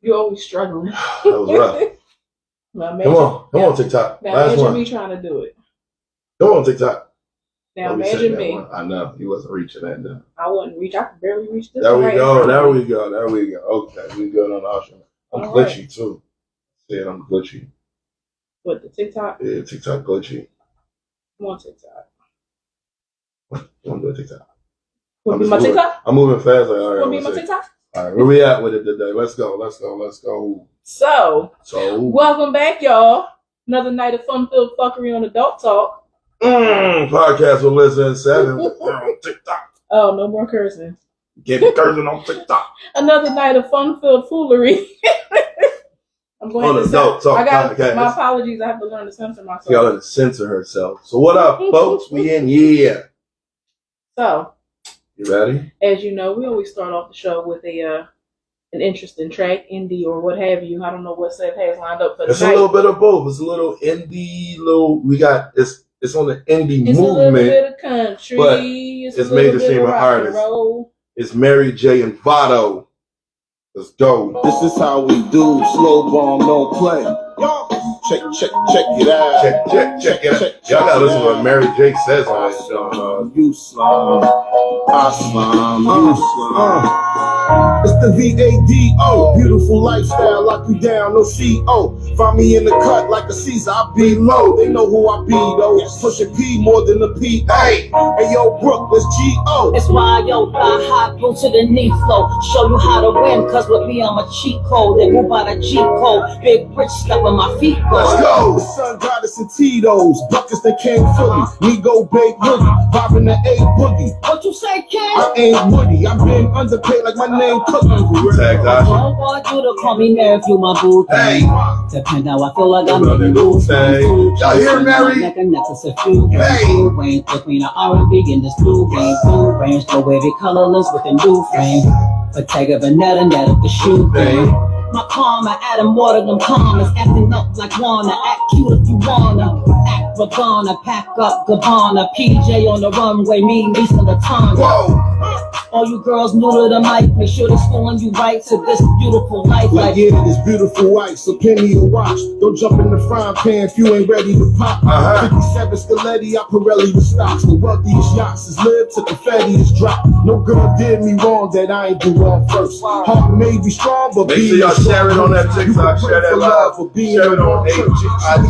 You're always struggling. That was rough. Come on, TikTok. Now Last imagine one. me trying to do it. Come on, TikTok. Now imagine me. I know he wasn't reaching that. No. I wouldn't reach. I could barely reach this. There we go. Okay, we good on the option. I'm glitchy too. Said I'm glitchy. What, the TikTok? Yeah, TikTok glitchy. Come on, TikTok. I'm doing TikTok. Want to be my TikTok? I'm moving fast. Like, all right. Want to be my TikTok? All right, where we at with it today? Let's go. So, welcome back, y'all. Another night of fun-filled fuckery on Adult Talk. Podcast with Lyssa Se7en. We're on TikTok. Oh, no more cursing. Can't be cursing on TikTok. Another night of fun-filled foolery. I'm going to Adult Talk podcast. My apologies. I have to learn to censor myself. She got to censor herself. So what up, folks? We in here. So, you ready? As you know, we always start off the show with an interesting track, indie or what have you. I don't know what Seth has lined up for tonight. It's a little bit of both. It's a little indie, it's on the indie movement. It's a little bit of country. But it's mainstream artists. It's Mary J and Vado. Let's go. This is how we do. Slow bomb, don't play. Check it out. Check it out. Y'all gotta listen to what Mary J says on this show. You slime, I slime, you slime. It's the VADO, beautiful lifestyle, lock you down, no CO. Find me in the cut like a Caesar, I be low. They know who I be though. Push a P more than a P. Hey yo, Brooke, let's GO. It's why yo, thigh high, go to the knee flow. Show you how to win, cause with me I'm a cheat code. They move by the G code. Big rich stuff on my feet go. Let's go. The sun goddess and Tito's, buckets that came fully. Me go big hoodie, vibing the A boogie. What you say, kid? I ain't Woody, I've been underpaid like my name Cookie. Tag I don't want you to call me nephew, my boo. Hey. Depend how I feel like I'm in the mood. Y'all hear Mary? Like a necklace of few. Hey. Range between the R&B and this blue range. Blue range, the wavy colorless with a new frame. Bottega Veneta, net of the shoe game. My karma, Adam water them commas, acting up like wanna, act cute if you wanna, act Ravana, pack up Gabbana, PJ on the runway, me, Lisa Latana. All you girls new to the mic, make sure they're schooling you right to this beautiful life. Like yeah, this beautiful white, so penny a watch. Don't jump in the frying pan if you ain't ready to pop. 57 Scaletti, I Pirelli the stocks. The wealthiest yachts is live to confetti is drop. No girl did me wrong that I ain't do wrong first. Heart may be strong, but make sure y'all share it on that TikTok, share that live, share it on IG.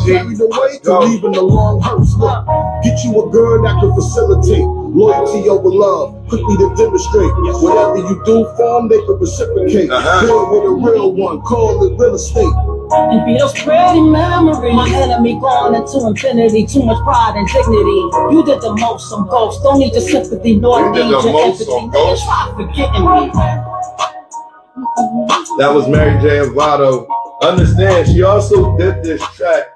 Carry the weight to leaving the long hearse. Look, get you a girl that can facilitate loyalty over love, quickly to demonstrate. Whatever you do for them, they can reciprocate. Build with a real one, call it real estate. And be those pretty memories. My enemy gone into infinity. Too much pride and dignity. You did the most on ghosts. Don't need your sympathy, nor need your empathy. Try forgetting me. That was Mary J and Vado. Understand, she also did this track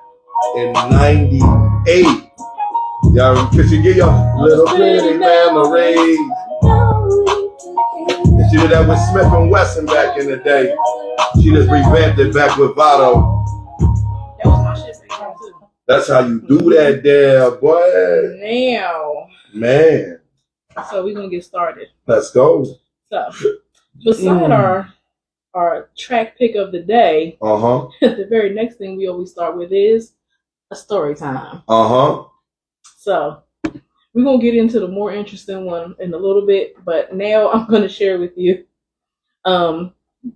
in '98. Y'all, cause she give y'all little pretty memories. And she did that with Smith and Wesson back in the day. She just revamped it back with Vado. That was my shit too. That's how you do that there, boy. Now. Man. So we're gonna get started. Let's go. So beside our track pick of the day, the very next thing we always start with is a story time. So we're gonna get into the more interesting one in a little bit, but now I'm gonna share with you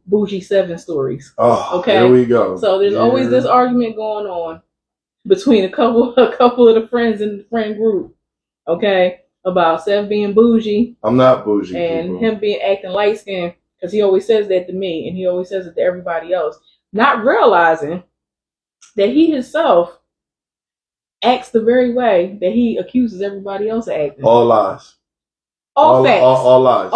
bougie 7 stories. Okay, here we go. So there's always this argument going on between a couple of the friends in the friend group, okay, about Seth being bougie. I'm not bougie. And him being acting light skinned, because he always says that to me and he always says it to everybody else, not realizing that he himself acts the very way that he accuses everybody else of acting. All lies. All facts. All lies.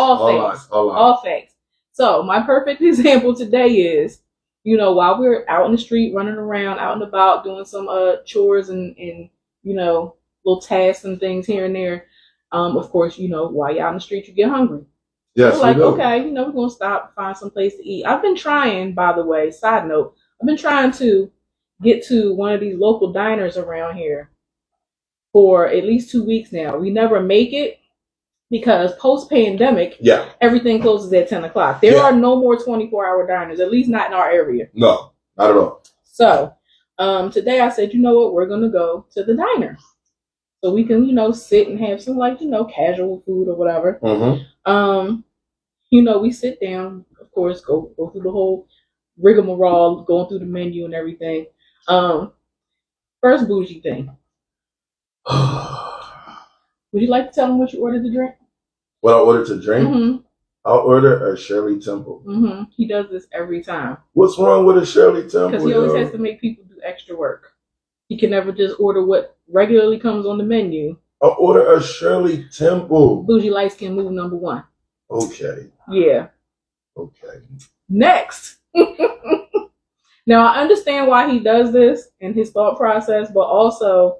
All facts. So my perfect example today is, while we're out in the street, running around, out and about, doing some chores and little tasks and things here and there. Of course, while you're out in the street, you get hungry. Yes, so okay, we're gonna stop, find some place to eat. I've been trying, by the way, side note, I've been trying to get to one of these local diners around here for at least 2 weeks now. We never make it, because post-pandemic, everything closes at 10 o'clock. There are no more 24-hour diners, at least not in our area. No, not at all. So today I said, you know what, we're going to go to the diner. So we can, sit and have some casual food or whatever. We sit down, of course, go through the whole rigmarole, going through the menu and everything. First bougie thing. Would you like to tell them what you ordered to drink? What I ordered to drink? Mm-hmm. I'll order a Shirley Temple. Mm-hmm. He does this every time. What's wrong with a Shirley Temple? Because he always has to make people do extra work. He can never just order what regularly comes on the menu. I'll order a Shirley Temple. Bougie light skin move number 1. Okay. Yeah. Okay. Next. Now, I understand why he does this and his thought process, but also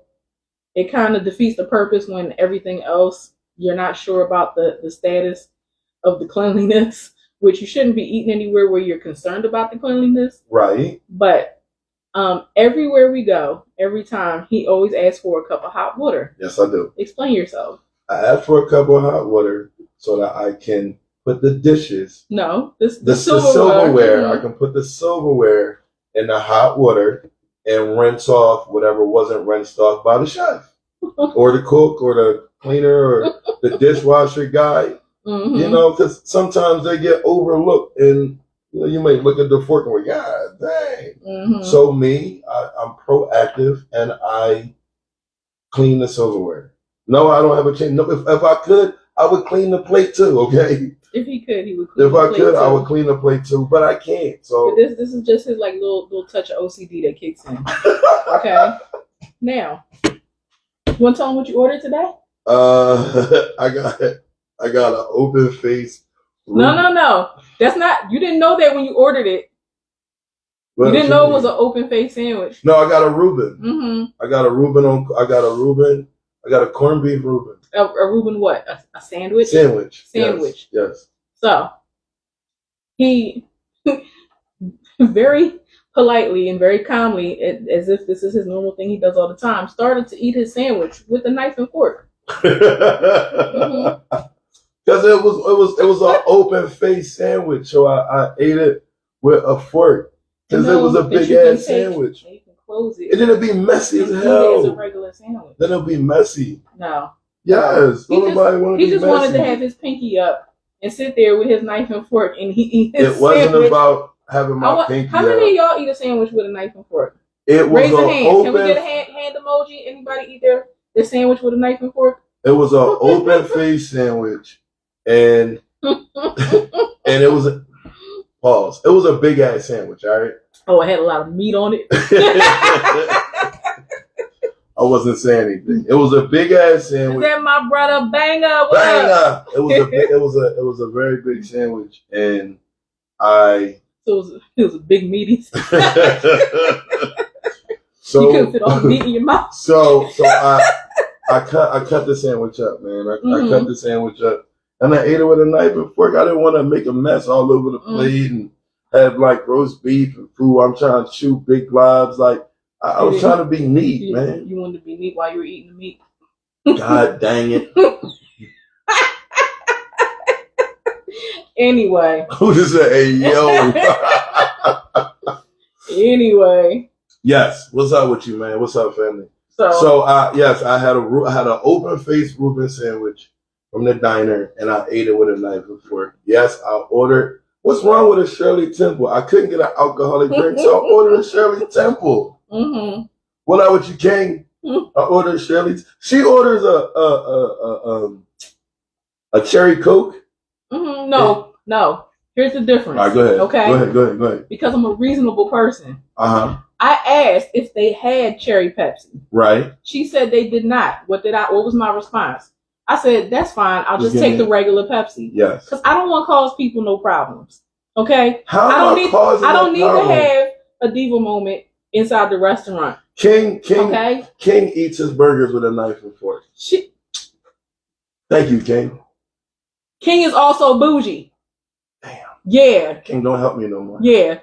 it kind of defeats the purpose when everything else, you're not sure about the status of the cleanliness, which you shouldn't be eating anywhere where you're concerned about the cleanliness. Right. But everywhere we go, every time, he always asks for a cup of hot water. Yes, I do. Explain yourself. I ask for a cup of hot water so that I can put the dishes. No, the silverware. Mm-hmm. I can put the silverware in the hot water and rinse off whatever wasn't rinsed off by the chef or the cook or the cleaner or the dishwasher guy. Mm-hmm. Because sometimes they get overlooked and you may look at the fork and go, God dang. Mm-hmm. So I'm proactive and I clean the silverware. No, I don't have a chance. No, if I could, I would clean the plate too, okay? If he could, he would clean the plate too. If I could, I would clean the plate too, but I can't. So but this is just his little touch of OCD that kicks in. Okay. Now, you want to tell him what you ordered today? I got an open face. No. That's not. You didn't know that when you ordered it. You didn't know it was an open face sandwich. No, I got a Reuben. Mm-hmm. I got a Reuben. I got a corned beef Reuben. A Reuben what? A sandwich? Sandwich. Yes. So, he very politely and very calmly, as if this is his normal thing he does all the time, started to eat his sandwich with a knife and fork. Mm-hmm. Because it was an open face sandwich, so I ate it with a fork because it was a big ass sandwich. You can close it. And then it'd be messy as hell. It's a regular sandwich. Then it'll be messy. No. Yes. He just wanted to have his pinky up and sit there with his knife and fork and he eat his sandwich. It wasn't about having my pinky up. How many of y'all eat a sandwich with a knife and fork? It was Raise your hand. Can we get a hand emoji? Anybody eat their sandwich with a knife and fork? It was an open face sandwich. And it was pause. It was a big ass sandwich, all right? Oh, it had a lot of meat on it. I wasn't saying anything. It was a big ass sandwich. Is that my brother Banger? Banger. It was a very big sandwich, and So it was a big meaty. So you couldn't fit all the meat in your mouth. So I cut the sandwich up, man. I cut the sandwich up. And I ate it with a knife and fork. I didn't want to make a mess all over the plate and have roast beef and food. I'm trying to chew big globs. I was trying to be neat, man. You wanted to be neat while you were eating the meat. God dang it. Anyway. Who just said, hey, yo. Anyway. Yes. What's up with you, man? What's up, family? So yes, I had an open face Reuben sandwich from the diner, and I ate it with a knife and fork. Yes, I ordered. What's wrong with a Shirley Temple? I couldn't get an alcoholic drink, so I ordered a Shirley Temple. Mm-hmm. What up with you, King? I ordered Shirley's. She orders a cherry Coke. Mm-hmm. No. Here's the difference. All right, go ahead. Okay. Go ahead. Because I'm a reasonable person. I asked if they had cherry Pepsi. Right. She said they did not. What was my response? I said, that's fine. I'll just take the regular Pepsi. Yes. Because I don't want to cause people no problems. Okay? I don't need to have a diva moment inside the restaurant. King eats his burgers with a knife and fork. Thank you, King. King is also bougie. Damn. Yeah. King, don't help me no more. Yeah.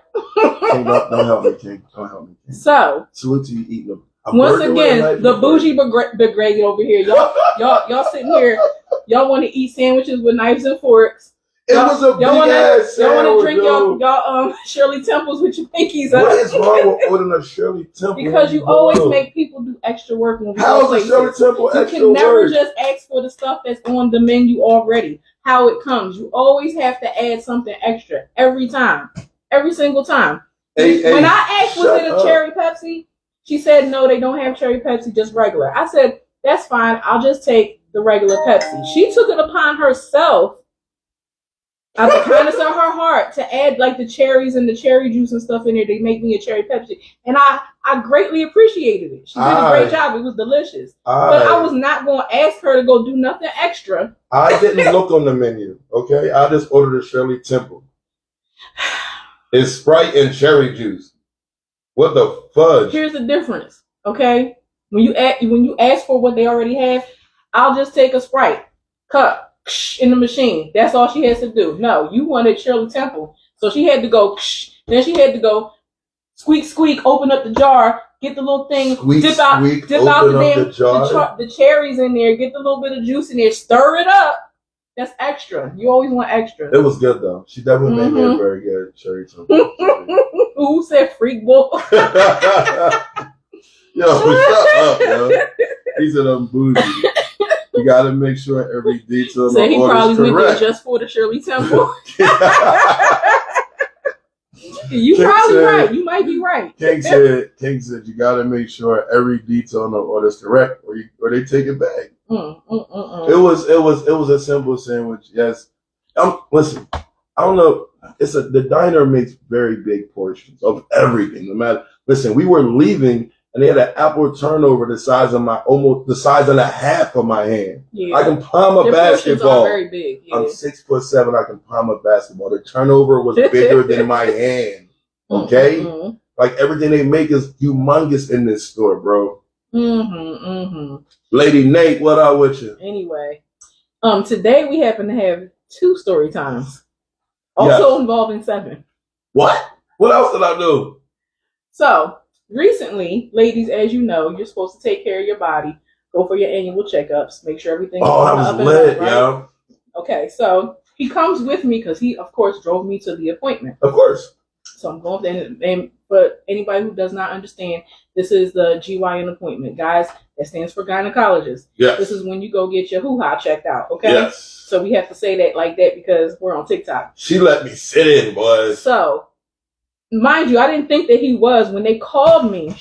King, don't help me, King. Don't help me, King. So. Salute to you eating them. Once again, the bougie brigade over here. Y'all sitting here. Y'all want to eat sandwiches with knives and forks. It was a big ass sandwich. Y'all want to drink y'all Shirley Temples with your pinkies up. What is wrong with ordering a Shirley Temple? Because you always make people do extra work when we go places. How is a Shirley Temple extra work? You can never just ask for the stuff that's on the menu already. How it comes. You always have to add something extra every time. Every single time. When I asked, was it a cherry Pepsi? She said, no, they don't have cherry Pepsi, just regular. I said, that's fine. I'll just take the regular Pepsi. She took it upon herself, out of the kindness of her heart, to add like the cherries and the cherry juice and stuff in there to make me a cherry Pepsi. And I greatly appreciated it. She did a great job. It was delicious. But I was not going to ask her to go do nothing extra. I didn't look on the menu, okay? I just ordered a Shirley Temple. It's Sprite and cherry juice. What the fudge? Here's the difference, okay? When you ask for what they already have, I'll just take a Sprite cup in the machine. That's all she has to do. No, you wanted Shirley Temple, so she had to go. Then she had to go squeak squeak, open up the jar, get the little thing, dip out the cherries in there, get the little bit of juice in there, stir it up. That's extra. You always want extra. It was good though. She definitely made me a very good Shirley Temple. Who said freak bull? Yo, shut up, yo. He's an bougie. You gotta make sure every detail. So he probably went there just for the Shirley Temple. You King probably said, right. You might be right. King said you gotta make sure every detail in the order is correct, or they take it back. It was a simple sandwich. Yes. Listen, I don't know. The diner makes very big portions of everything. No matter. Listen, we were leaving and they had an apple turnover the size of the half of my hand. Yeah. I can palm a basketball. Are very big. Yeah. I'm 6'7". I can palm a basketball. The turnover was bigger than my hand. Okay, like everything they make is humongous in this store, bro. Lady Nate, what up with you? Anyway, today we happen to have 2 story times, also involving 7. What? What else did I do? So recently, ladies, as you know, you're supposed to take care of your body, go for your annual checkups, make sure everything's I was lit, right? Yo. Okay, so he comes with me because he, of course, drove me to the appointment. Of course. So I'm going there, and but anybody who does not understand, this is the GYN appointment, guys. That stands for gynecologist. Yes. This is when you go get your hoo-ha checked out. Okay. Yes. So we have to say that like that because we're on TikTok. She let me sit in, boys. So, mind you, I didn't think that he was when they called me.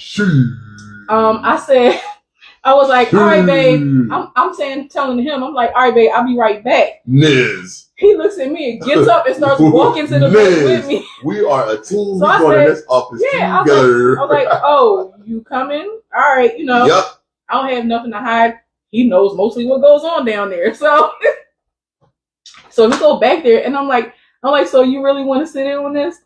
I was like, all right, babe. I'm telling him, I'm like, all right, babe, I'll be right back. Niz. He looks at me and gets up and starts walking to the bed with me. We are a team. So we're going to this office together. I was like, oh, you coming? All right, Yep. I don't have nothing to hide. He knows mostly what goes on down there. So we go back there and I'm like, so you really want to sit in on this?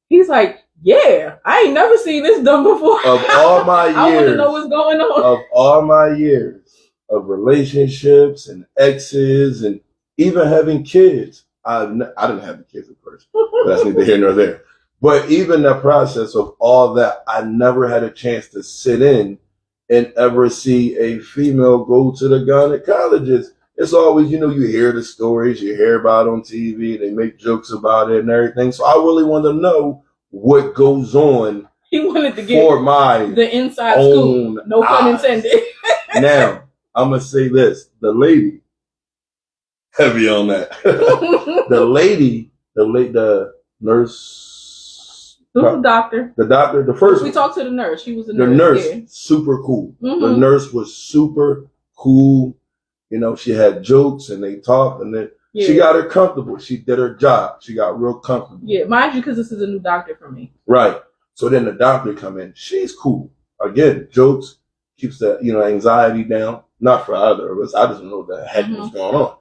He's like, yeah, I ain't never seen this done before. Of all my years. I want to know what's going on. Of all my years of relationships and exes and even having kids. I didn't have the kids, of course. That's neither here nor there. But even the process of all that, I never had a chance to sit in and ever see a female go to the gynecologist. It's always, you hear the stories, you hear about it on TV, they make jokes about it and everything. So I really wanted to know what goes on. He wanted to get the inside scoop. No pun intended. Now, I'm going to say this. The lady, heavy on that. the nurse. Who's the doctor? The doctor, the first We talked to the nurse. She was the nurse. The nurse, super cool. The nurse was super cool. She had jokes and they talked and then she got her comfortable. She did her job. She got real comfortable. Yeah, mind you, because this is a new doctor for me. Right. So then the doctor come in. She's cool. Again, jokes, keeps the, anxiety down. Not for either of us. I just don't know what the heck was going on.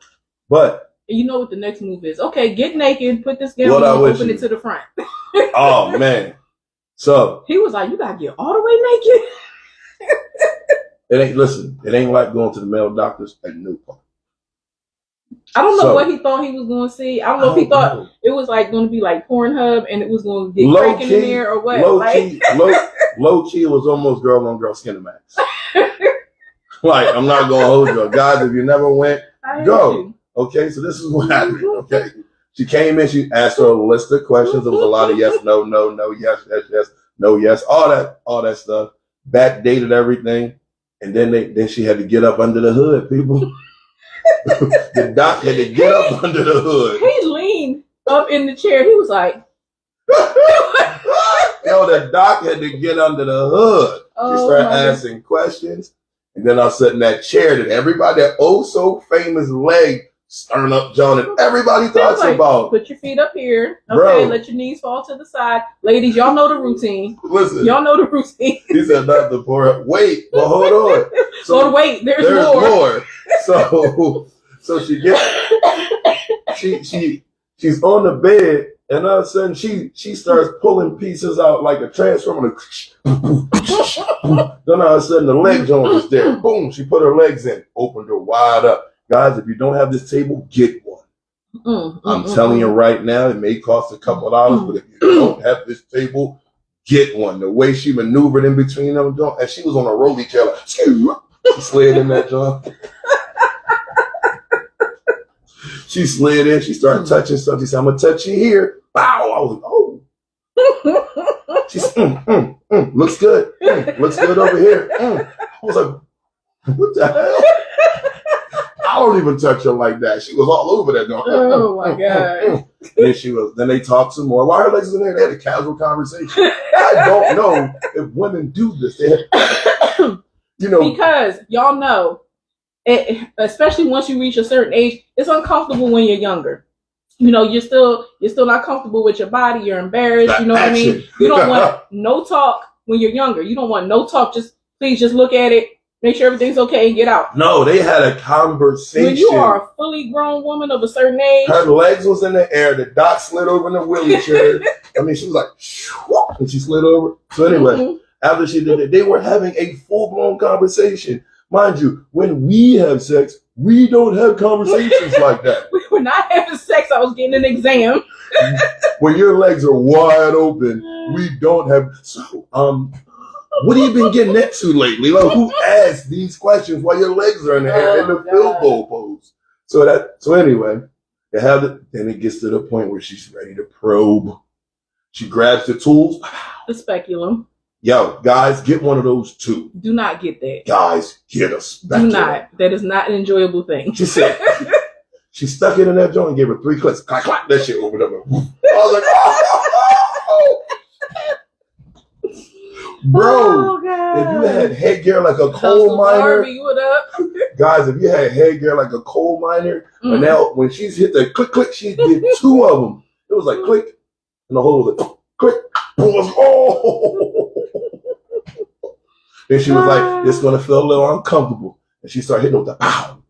But you know what the next move is. Okay, get naked, put this gown on, open it to the front. Oh, man. So he was like, you got to get all the way naked. It ain't like going to the male doctors at Newport. I don't know what he thought he was going to see. I don't know if he thought it was like going to be like Pornhub and it was going to get cranking in there or what. low key, it was almost girl on girl Skinamax. Like, I'm not gonna hold you, guys. If you never went, go. Okay, so this is what happened. Okay, she came in. She asked her a list of questions. There was a lot of yes, no, no, no, yes, yes, yes, no, yes, all that stuff. Backdated everything, and then she had to get up under the hood, people. The doc had to get up under the hood. He leaned up in the chair. He was like, yo, the doc had to get under the hood. She started asking questions. And then I sat in that chair that everybody, that oh so famous leg, stirring up John, and everybody talks about. Put your feet up here. Okay, bro. Let your knees fall to the side. Ladies, y'all know the routine. Listen. Y'all know the routine. He said not the poor. Wait, but hold on. So wait, there's more. So she gets, she's on the bed, and all of a sudden she starts pulling pieces out like a transformer. Then all of a sudden the leg joint is there. Boom! She put her legs in, opened her wide up. Guys, if you don't have this table, get one. I'm telling you right now, it may cost a couple dollars, but if you don't have this table, get one. The way she maneuvered in between them, and she was on a rolly chair, like, she slid in that joint. She slid in. She started touching stuff. She said, "I'm gonna touch you here." Wow! I was like, "Oh." She said, "Looks good. Looks good over here." I was like, "What the hell?" I don't even touch her like that. She was all over that. Oh my god! Then they talked some more. While her legs was in there, they had a casual conversation. I don't know if women do this. They had, because y'all know. Especially once you reach a certain age, it's uncomfortable when you're younger. You're still not comfortable with your body. You're embarrassed. You know what I mean? You don't want no talk when you're younger. You don't want no talk. Please just look at it, make sure everything's okay, and get out. No, they had a conversation. When you are a fully grown woman of a certain age, her legs was in the air. The doc slid over in the wheelchair. I mean, she was like, and she slid over. So anyway, after she did it, they were having a full blown conversation. Mind you, when we have sex, we don't have conversations like that. We were not having sex. I was getting an exam. When your legs are wide open, we don't have. So, what have you been getting into lately? Like, who asked these questions while your legs are in the air in the field goal pose? So anyway, you have it. Then it gets to the point where she's ready to probe. She grabs the tools. The speculum. Yo, guys, get one of those too. Do not get that. Guys, get a speculum. Do not. That is not an enjoyable thing. She said, she stuck it in that joint and gave her 3 clicks. Clack, clack, that shit opened up. I was like, oh. Bro, if you had headgear like a coal miner. What up? Guys, if you had headgear like a coal miner, and now when she's hit the click, click, she did 2 of them. It was like click, and the whole was like click. Oh. Then she was like, "It's gonna feel a little uncomfortable," and she started hitting with the pow.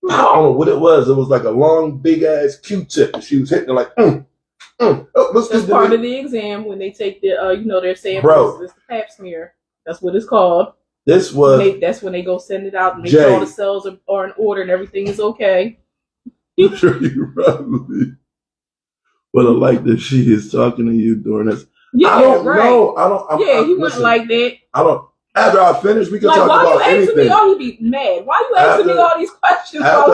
I don't know what it was. It was like a long, big ass Q-tip, and she was hitting it like, Oh, that's part of the exam when they take the, they're saying, "Bro, it's the pap smear." That's what it's called. This was. That's when they go send it out and make sure all the cells are in order and everything is okay. I'm sure you probably. But I like that she is talking to you during this. Yeah, I don't know. He wouldn't like that. I don't. After I finish, we can talk about anything. Why you asking me? Oh, he'd be mad. Why you asking me all these questions? After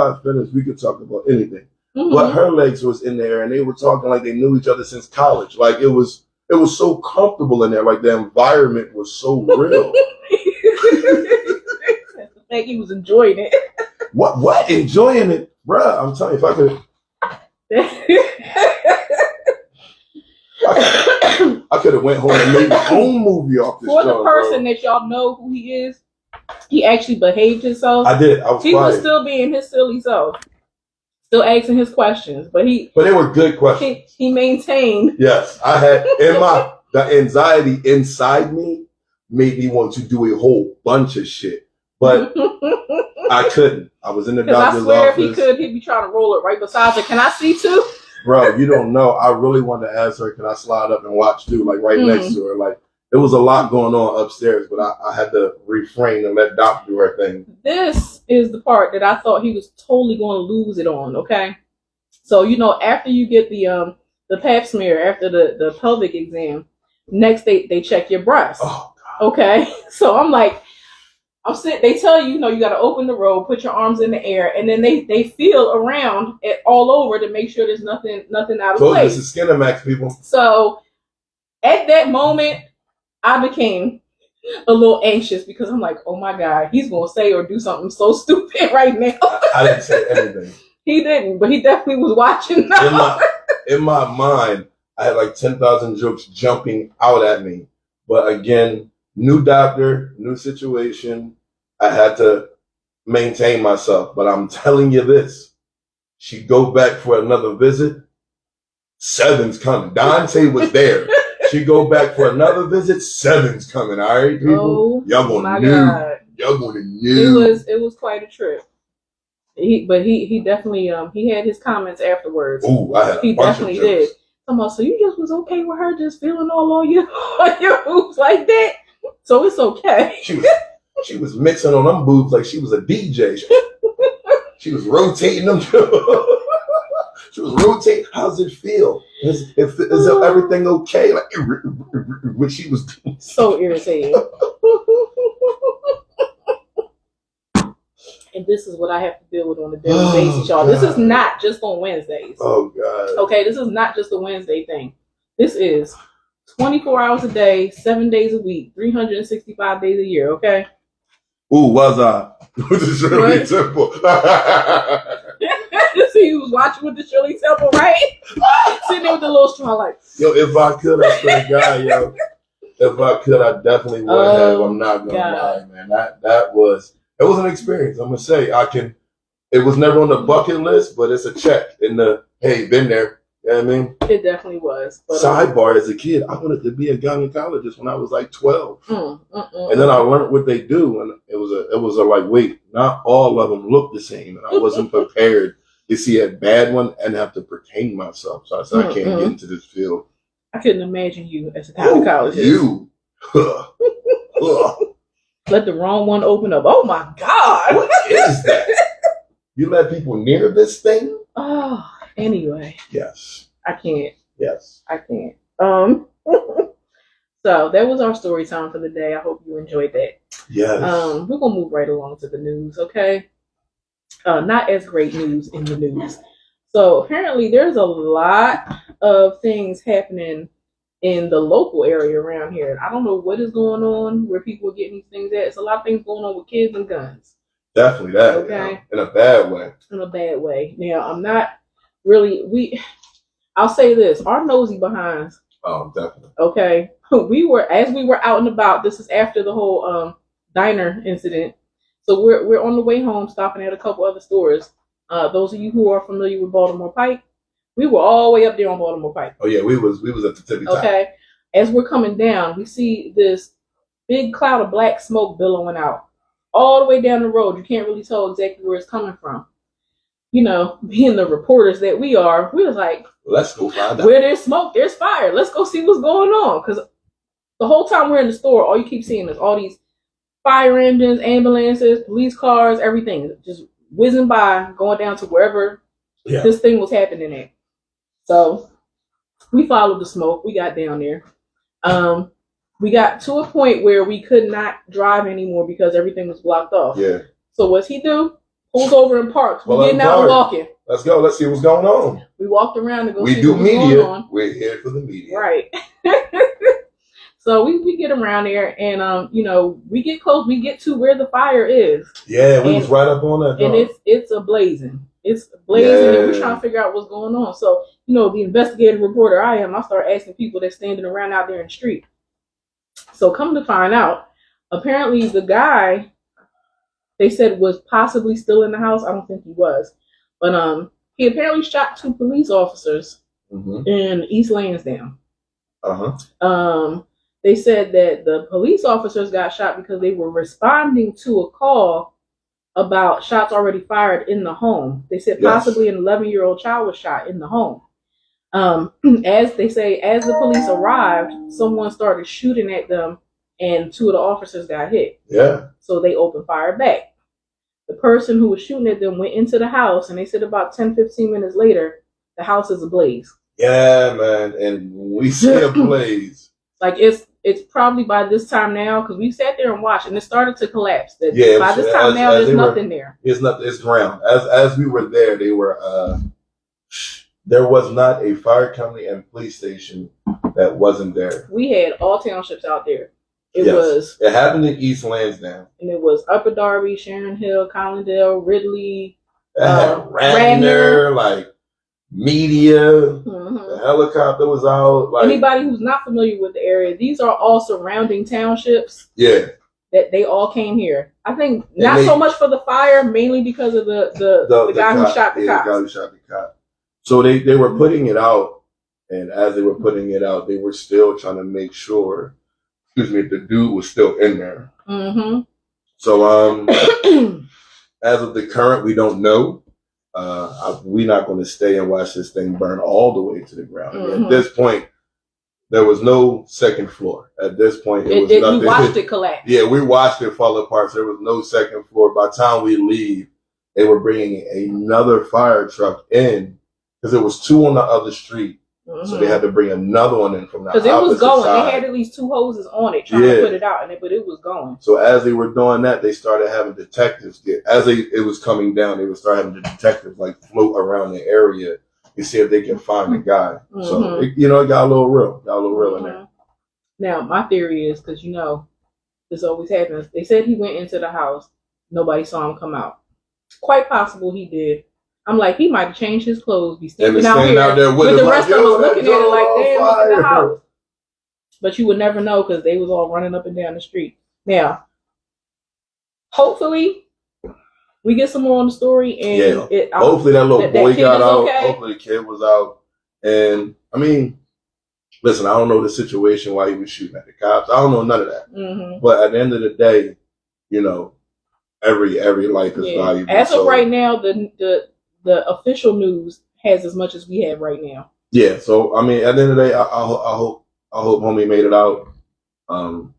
I finish, we could talk about anything. Mm-hmm. But her legs was in there, and they were talking like they knew each other since college. Like it was so comfortable in there. Like the environment was so real. That's the fact he was enjoying it. What? Enjoying it, bruh? I'm telling you, if I could. I could have went home and made my own movie off this. For the person that y'all know who he is, he actually behaved himself. I did. I was. He was still being his silly self, still asking his questions, but they were good questions. He maintained. Yes, I had the anxiety inside me made me want to do a whole bunch of shit, but I couldn't. I was in the doctor's office. I swear, if he could, he'd be trying to roll it right beside her. Can I see too? Bro, you don't know. I really wanted to ask her, can I slide up and watch too, like right next to her? Like, there was a lot going on upstairs, but I had to refrain and let Doc do her thing. This is the part that I thought he was totally going to lose it on, okay? So, after you get the pap smear, after the pelvic exam, Next, they check your breast. Oh, okay, so I'm like, I'm sitting. They tell you, you got to open the robe, put your arms in the air, and then they feel around it all over to make sure there's nothing out of place. This is Skinamax, people. So at that moment, I became a little anxious because I'm like, oh my God, he's gonna say or do something so stupid right now. I didn't say anything. He didn't, but he definitely was watching. In my mind, I had like 10,000 jokes jumping out at me. But again, new doctor, new situation. I had to maintain myself. But I'm telling you this, she go back for another visit. 7's coming. Dante was there. She go back for another visit. 7's coming. All right, people. Y'all gonna know. Y'all gonna know. It was quite a trip. He definitely he had his comments afterwards. Ooh, I had he definitely did. So you just was okay with her just feeling all on your boobs like that? So it's okay. She was mixing on them boobs like she was a DJ. She was rotating them. She was rotating. How's it feel? Is everything okay? Like what she was doing. So irritating. And this is what I have to deal with on a daily basis, y'all. God. This is not just on Wednesdays. Oh, God. Okay, this is not just a Wednesday thing. This is 24 hours a day, 7 days a week, 365 days a year, okay? Ooh, was I? With the Shirley Temple. See, he was watching with the Shirley Temple, right? Sitting there with the little straw like. Yo, if I could, I swear to God, yo. If I could, I definitely would have. I'm not going to lie, man. That was... It was an experience. I'm gonna say it was never on the bucket list, but it's a check in the hey, been there. You know what I mean? It definitely was. But, sidebar: as a kid, I wanted to be a gynecologist when I was like 12, and then I learned what they do, and it was a like wait, not all of them look the same, and I wasn't prepared to see a bad one and have to pertain myself. So I said I can't get into this field. I couldn't imagine you as a gynecologist. You. Let the wrong one open up. Oh my God. What is that? You let people near this thing? Oh, anyway. Yes. I can't. Yes. I can't. So that was our story time for the day. I hope you enjoyed that. Yes. We're gonna move right along to the news, okay? Not as great news in the news. So apparently there's a lot of things happening in the local area around here. I don't know what is going on, where people are getting these things at. It's a lot of things going on with kids and guns. Definitely that. Okay. In a bad way. In a bad way. Now, I'm not really, I'll say this, our nosy behinds. Oh, definitely. Okay. We were out and about, this is after the whole diner incident. So we're on the way home, stopping at a couple other stores. Those of you who are familiar with Baltimore Pike, we were all the way up there on Baltimore Pike. Oh yeah, we was at the tippy top. Okay. As we're coming down, we see this big cloud of black smoke billowing out all the way down the road. You can't really tell exactly where it's coming from. Being the reporters that we are, we was like, let's go find out. Where there's smoke, there's fire. Let's go see what's going on. Because the whole time we're in the store, all you keep seeing is all these fire engines, ambulances, police cars, everything just whizzing by, going down to wherever this thing was happening at. So we followed the smoke. We got down there. We got to a point where we could not drive anymore because everything was blocked off. Yeah. So what's he do? Pulls over and parks. We're getting out and walking. Let's go. Let's see what's going on. We walked around to go see what's going on. We do media. We're here for the media. Right. So we get around there and we get close. We get to where the fire is. Yeah, we was right up on that. And it's ablazing. It's blazing, and we're trying to figure out what's going on. So, the investigative reporter I start asking people that's standing around out there in the street. So come to find out, apparently the guy they said was possibly still in the house. I don't think he was. But he apparently shot 2 police officers in East Lansdowne. They said that the police officers got shot because they were responding to a call about shots already fired in the home. They said possibly an 11-year-old child was shot in the home. As they say, as the police arrived, someone started shooting at them and 2 of the officers got hit. Yeah. So they opened fire back. The person who was shooting at them went into the house, and they said about 10, 15 minutes later, the house is ablaze. Yeah, man. And when we see a blaze, Like it's probably by this time now, because we sat there and watched, and it started to collapse. By this time now, there's nothing there. It's nothing. It's ground. As we were there, they were. There was not a fire company and police station that wasn't there. We had all townships out there. It happened in East Lansdowne, and it was Upper Darby, Sharon Hill, Collindale, Ridley, Radnor, like Media. The helicopter was out. Like, anybody who's not familiar with the area, these are all surrounding townships. Yeah, that they all came here. I think not so much for the fire, mainly because of the guy who shot the cop. The guy who shot the cop. So they were putting it out, and as they were putting it out, they were still trying to make sure, the dude was still in there. So as of the current, we don't know. We're not going to stay and watch this thing burn all the way to the ground. At this point, there was no second floor. At this point, it was nothing. We watched it collapse. Yeah, we watched it fall apart. So there was no second floor. By the time we leave, they were bringing another fire truck in because there was two on the other street. So they had to bring another one in from the opposite side. Because it was going. They had at least two hoses on it trying to put it out, but it was going. So as they were doing that, they started having detectives it was coming down, they would start having the detectives like float around the area to see if they can find the guy. So it got a little real in there. Now my theory is, because this always happens. They said he went into the house, nobody saw him come out. Quite possible he did. I'm like, he might have changed his clothes, be standing out there with the rest of us looking at it like, damn, look at the house. But you would never know because they was all running up and down the street. Now, hopefully, we get some more on the story. And hopefully that little boy got out. Okay. Hopefully the kid was out. And, I mean, listen, I don't know the situation why he was shooting at the cops. I don't know none of that. But at the end of the day, every life is valuable. As of right now, the official news has as much as we have right now. Yeah, so I mean, at the end of the day, I hope homie made it out, and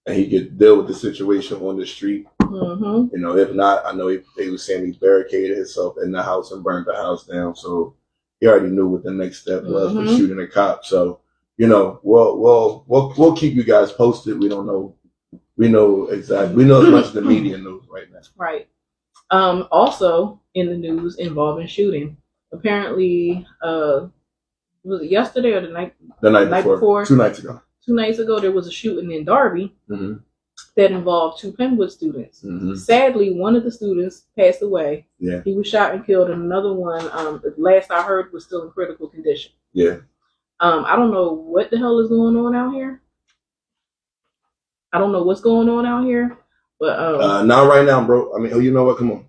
he could deal with the situation on the street. If not, I know they was saying he barricaded himself in the house and burned the house down. So he already knew what the next step was for shooting a cop. So we'll keep you guys posted. We don't know. We know exactly. We know as much as the media knows right now. Right. Also in the news involving shooting, apparently, was it yesterday or the night before? 2 nights ago. 2 nights ago, there was a shooting in Darby that involved 2 Penwood students. Sadly, one of the students passed away. Yeah, he was shot and killed, and another one, the last I heard, was still in critical condition. Yeah. I don't know what the hell is going on out here. I don't know what's going on out here, but not right now, bro. I mean, you know what? Come on.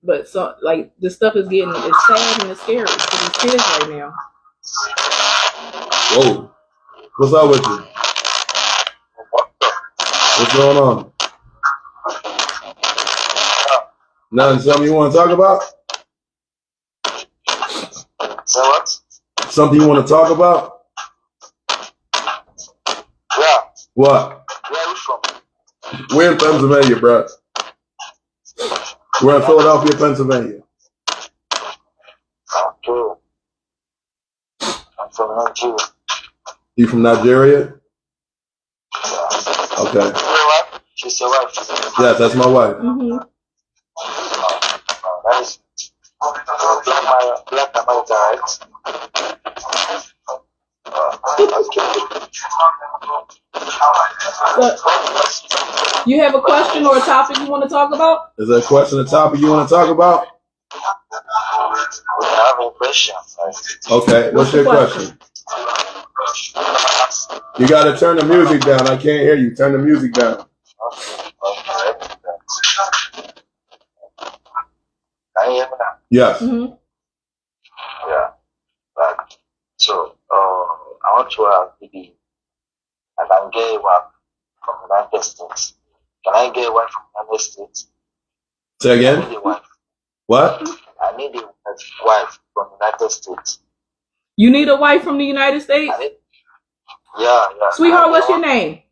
But so this stuff is it's sad and it's scary for these kids right now. Whoa, what's up with you? What's going on? Nothing. Something you want to talk about? Say what? Something you want to talk about? Yeah. What? Where are you from? We're in Pennsylvania, bro. We're in Philadelphia, Pennsylvania. Okay. I'm from Nigeria. You from Nigeria? Yeah. Okay. Your wife? She's your wife? Yes, that's my wife. That is Black America, right? You have a question or a topic you want to talk about? Is there a question or topic you want to talk about? We have a question. Okay, what's your question? You got to turn the music down. I can't hear you. Turn the music down. Okay. Can you hear me now? Yes. Yeah. Right. So, I want to ask maybe I can get one from the United States. Can I get one from the United States? Say again? I need a wife. What? I need a wife from the United States. You need a wife from the United States? Yeah. Sweetheart, what's your name?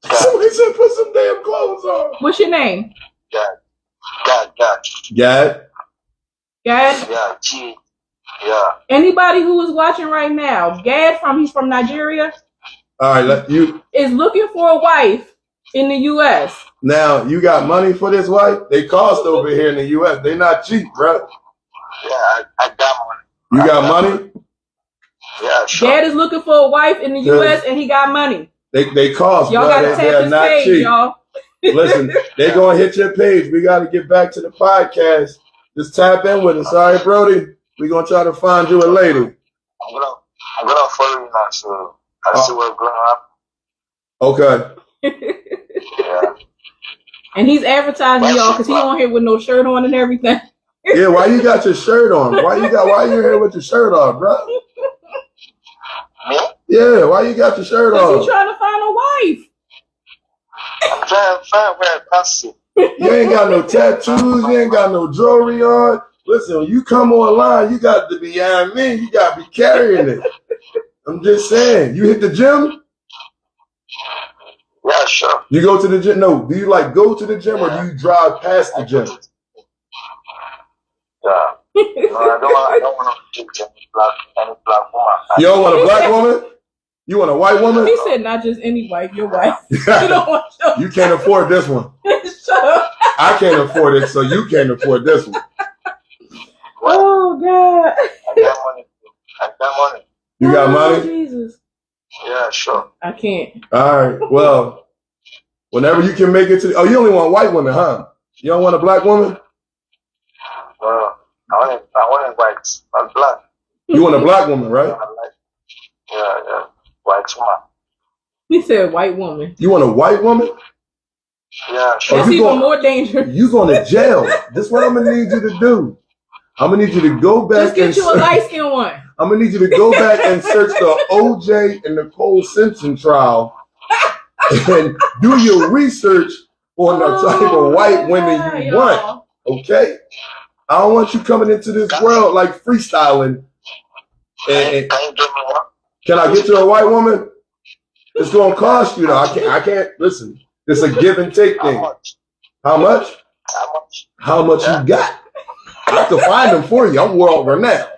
Somebody said put some damn clothes on. What's your name? Gad. Gad? Gad? Yeah, Yeah. Anybody who is watching right now, he's from Nigeria. All right, is looking for a wife in the U.S. Now, you got money for this wife? They cost over here in the U.S. They not cheap, bro. Yeah, I got money. You got money? Yeah, sure. Dad is looking for a wife in the U.S. and he got money. They cost, y'all bro. Gotta tap his not page, cheap. Y'all. Listen, they gonna hit your page. We got to get back to the podcast. Just tap in with us. All right, Brody? We gonna try to find you a lady. I'm gonna follow you now, so I see what's going on. Okay. Yeah. And he's advertising y'all because he on here with no shirt on and everything. Yeah, why you got your shirt on? Why you here with your shirt off, bro? Me? Yeah, why you got your shirt off? Because he trying to find a wife. I'm trying to find where I pass it. You ain't got no tattoos, you ain't got no jewelry on. Listen, when you come online, you got to be me. You got to be carrying it. I'm just saying. You hit the gym? Yeah, sure. You go to the gym? No. Do you go to the gym or do you drive past the gym? Yeah. No, I don't want to date any black woman. You don't want a black woman? You want a white woman? He said not just any wife, your wife. You don't want your You can't afford this one. Shut up. I can't afford it, so you can't afford this one. Oh, God. I got money. You got money? Jesus. Yeah, sure. I can't. All right. Well, whenever you can make it to you only want white women, huh? You don't want a black woman? I want a white, not black. You want a black woman, right? Yeah. White woman. He said white woman. You want a white woman? Yeah, sure. That's even more dangerous. You going to jail. This is what I'm going to need you to do. I'm going to need you to go back Just get you a light-skinned one. I'm going to need you to go back and search the O.J. and Nicole Simpson trial and do your research on the type of white women you want. Okay? I don't want you coming into this world like freestyling. Can you get me one? Can I get you a white woman? It's going to cost you though. I can't, listen, it's a give and take thing. How much? How much you got? I can find them for you. I'm world renowned.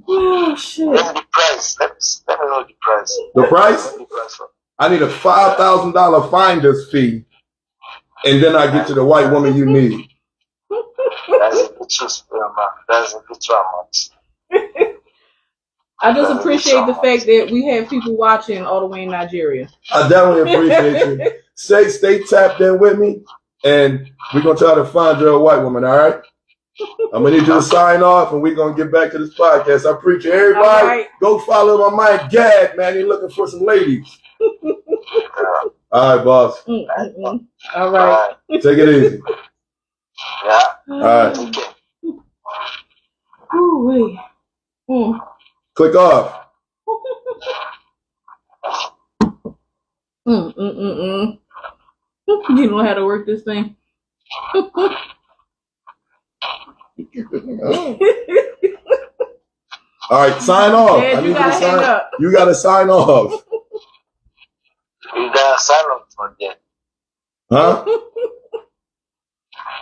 Oh, shit. Let me the price. Let me know the price. The price? I need a $5,000 finder's fee, and then I get to the white woman you need. That's a bit too much. I just appreciate the fact that we have people watching all the way in Nigeria. I definitely appreciate you. Stay tapped in with me, and we're going to try to find you a white woman, all right? I'm going to need you to sign off, and we're going to get back to this podcast. I appreciate everybody. Right. Go follow my man, Gad, man. He's looking for some ladies. All right, boss. All right. Take it easy. Yeah. All right. Ooh, wait. Click off. You know how to work this thing. All right, sign off. Dad, I need you to sign up. You got to sign off. You got to sign off for them. Huh?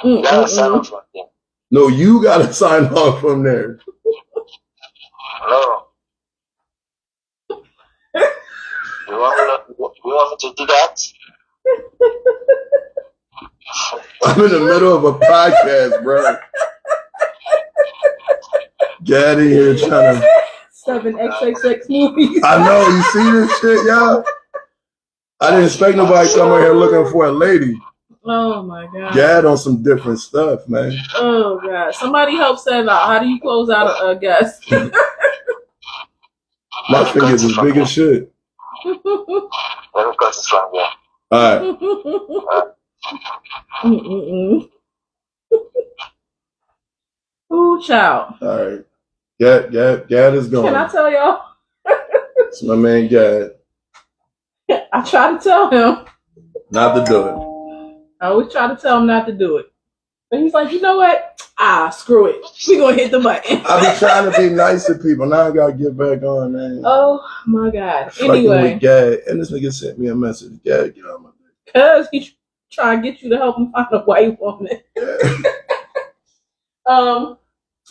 You got to sign off for them. No, you got to sign off from there. No. You want me to do that? I'm in the middle of a podcast, bro. Get in here trying to 7XXX movies. I know, you see this shit, y'all? I didn't expect nobody coming here looking for a lady. Oh my God. Gad on some different stuff, man. Oh God. Somebody help set out. How do you close out a guest? My fingers is big as shit. Let me cut this from here. Alright. Ooh, child. Alright. Gad is gone. Can I tell y'all? It's my man Gad. I try to tell him not to do it. I always try to tell him not to do it. But he's like, you know what? Screw it. We gonna hit the button. I be trying to be nice to people. Now I gotta get back on, man. Oh my God. Anyway. With Gad. And this nigga sent me a message. Gad, get on my dick. Cause he's trying to get you to help him find a white woman. Yeah.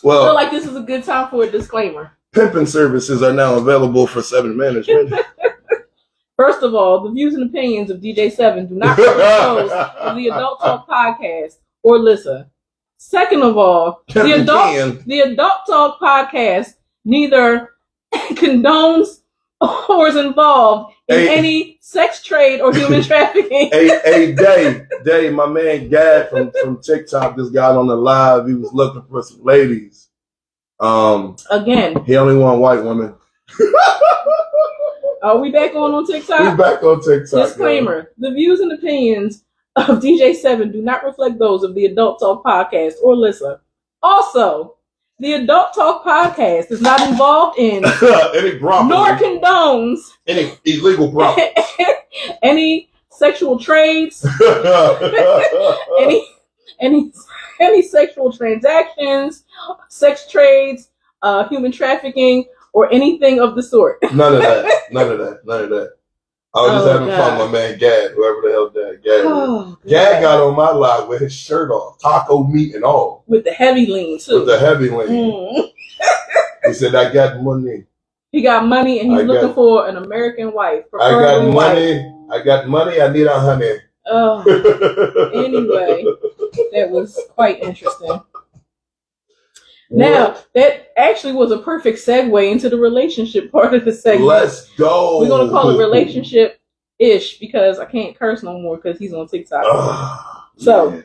Well, I feel like this is a good time for a disclaimer. Pimping services are now available for 7 management. First of all, the views and opinions of DJ7 do not reflect those of the Adult Talk podcast or Lyssa. Second of all, the Adult Talk podcast neither condones or is involved in any sex trade or human trafficking. Day, my man Gad from TikTok just got on the live. He was looking for some ladies. Again, he only want white women. Are we back on TikTok? We're back on TikTok. Disclaimer: the views and opinions of DJ7 do not reflect those of the Adult Talk podcast or Lyssa. Also, the Adult Talk podcast is not involved in any brothel, nor condones any illegal brothel, any sexual trades, any sexual transactions, sex trades, human trafficking, or anything of the sort. None of that. I was just having fun with my man Gad, whoever the hell that Gad is. Gad got on my live with his shirt off, taco meat and all. With the heavy lean, too. He said, I got money. He got money and he's looking for an American wife. I got money, I need a honey. Anyway, that was quite interesting. Now, that actually was a perfect segue into the relationship part of the segment. Let's go. We're going to call it relationship-ish because I can't curse no more because he's on TikTok.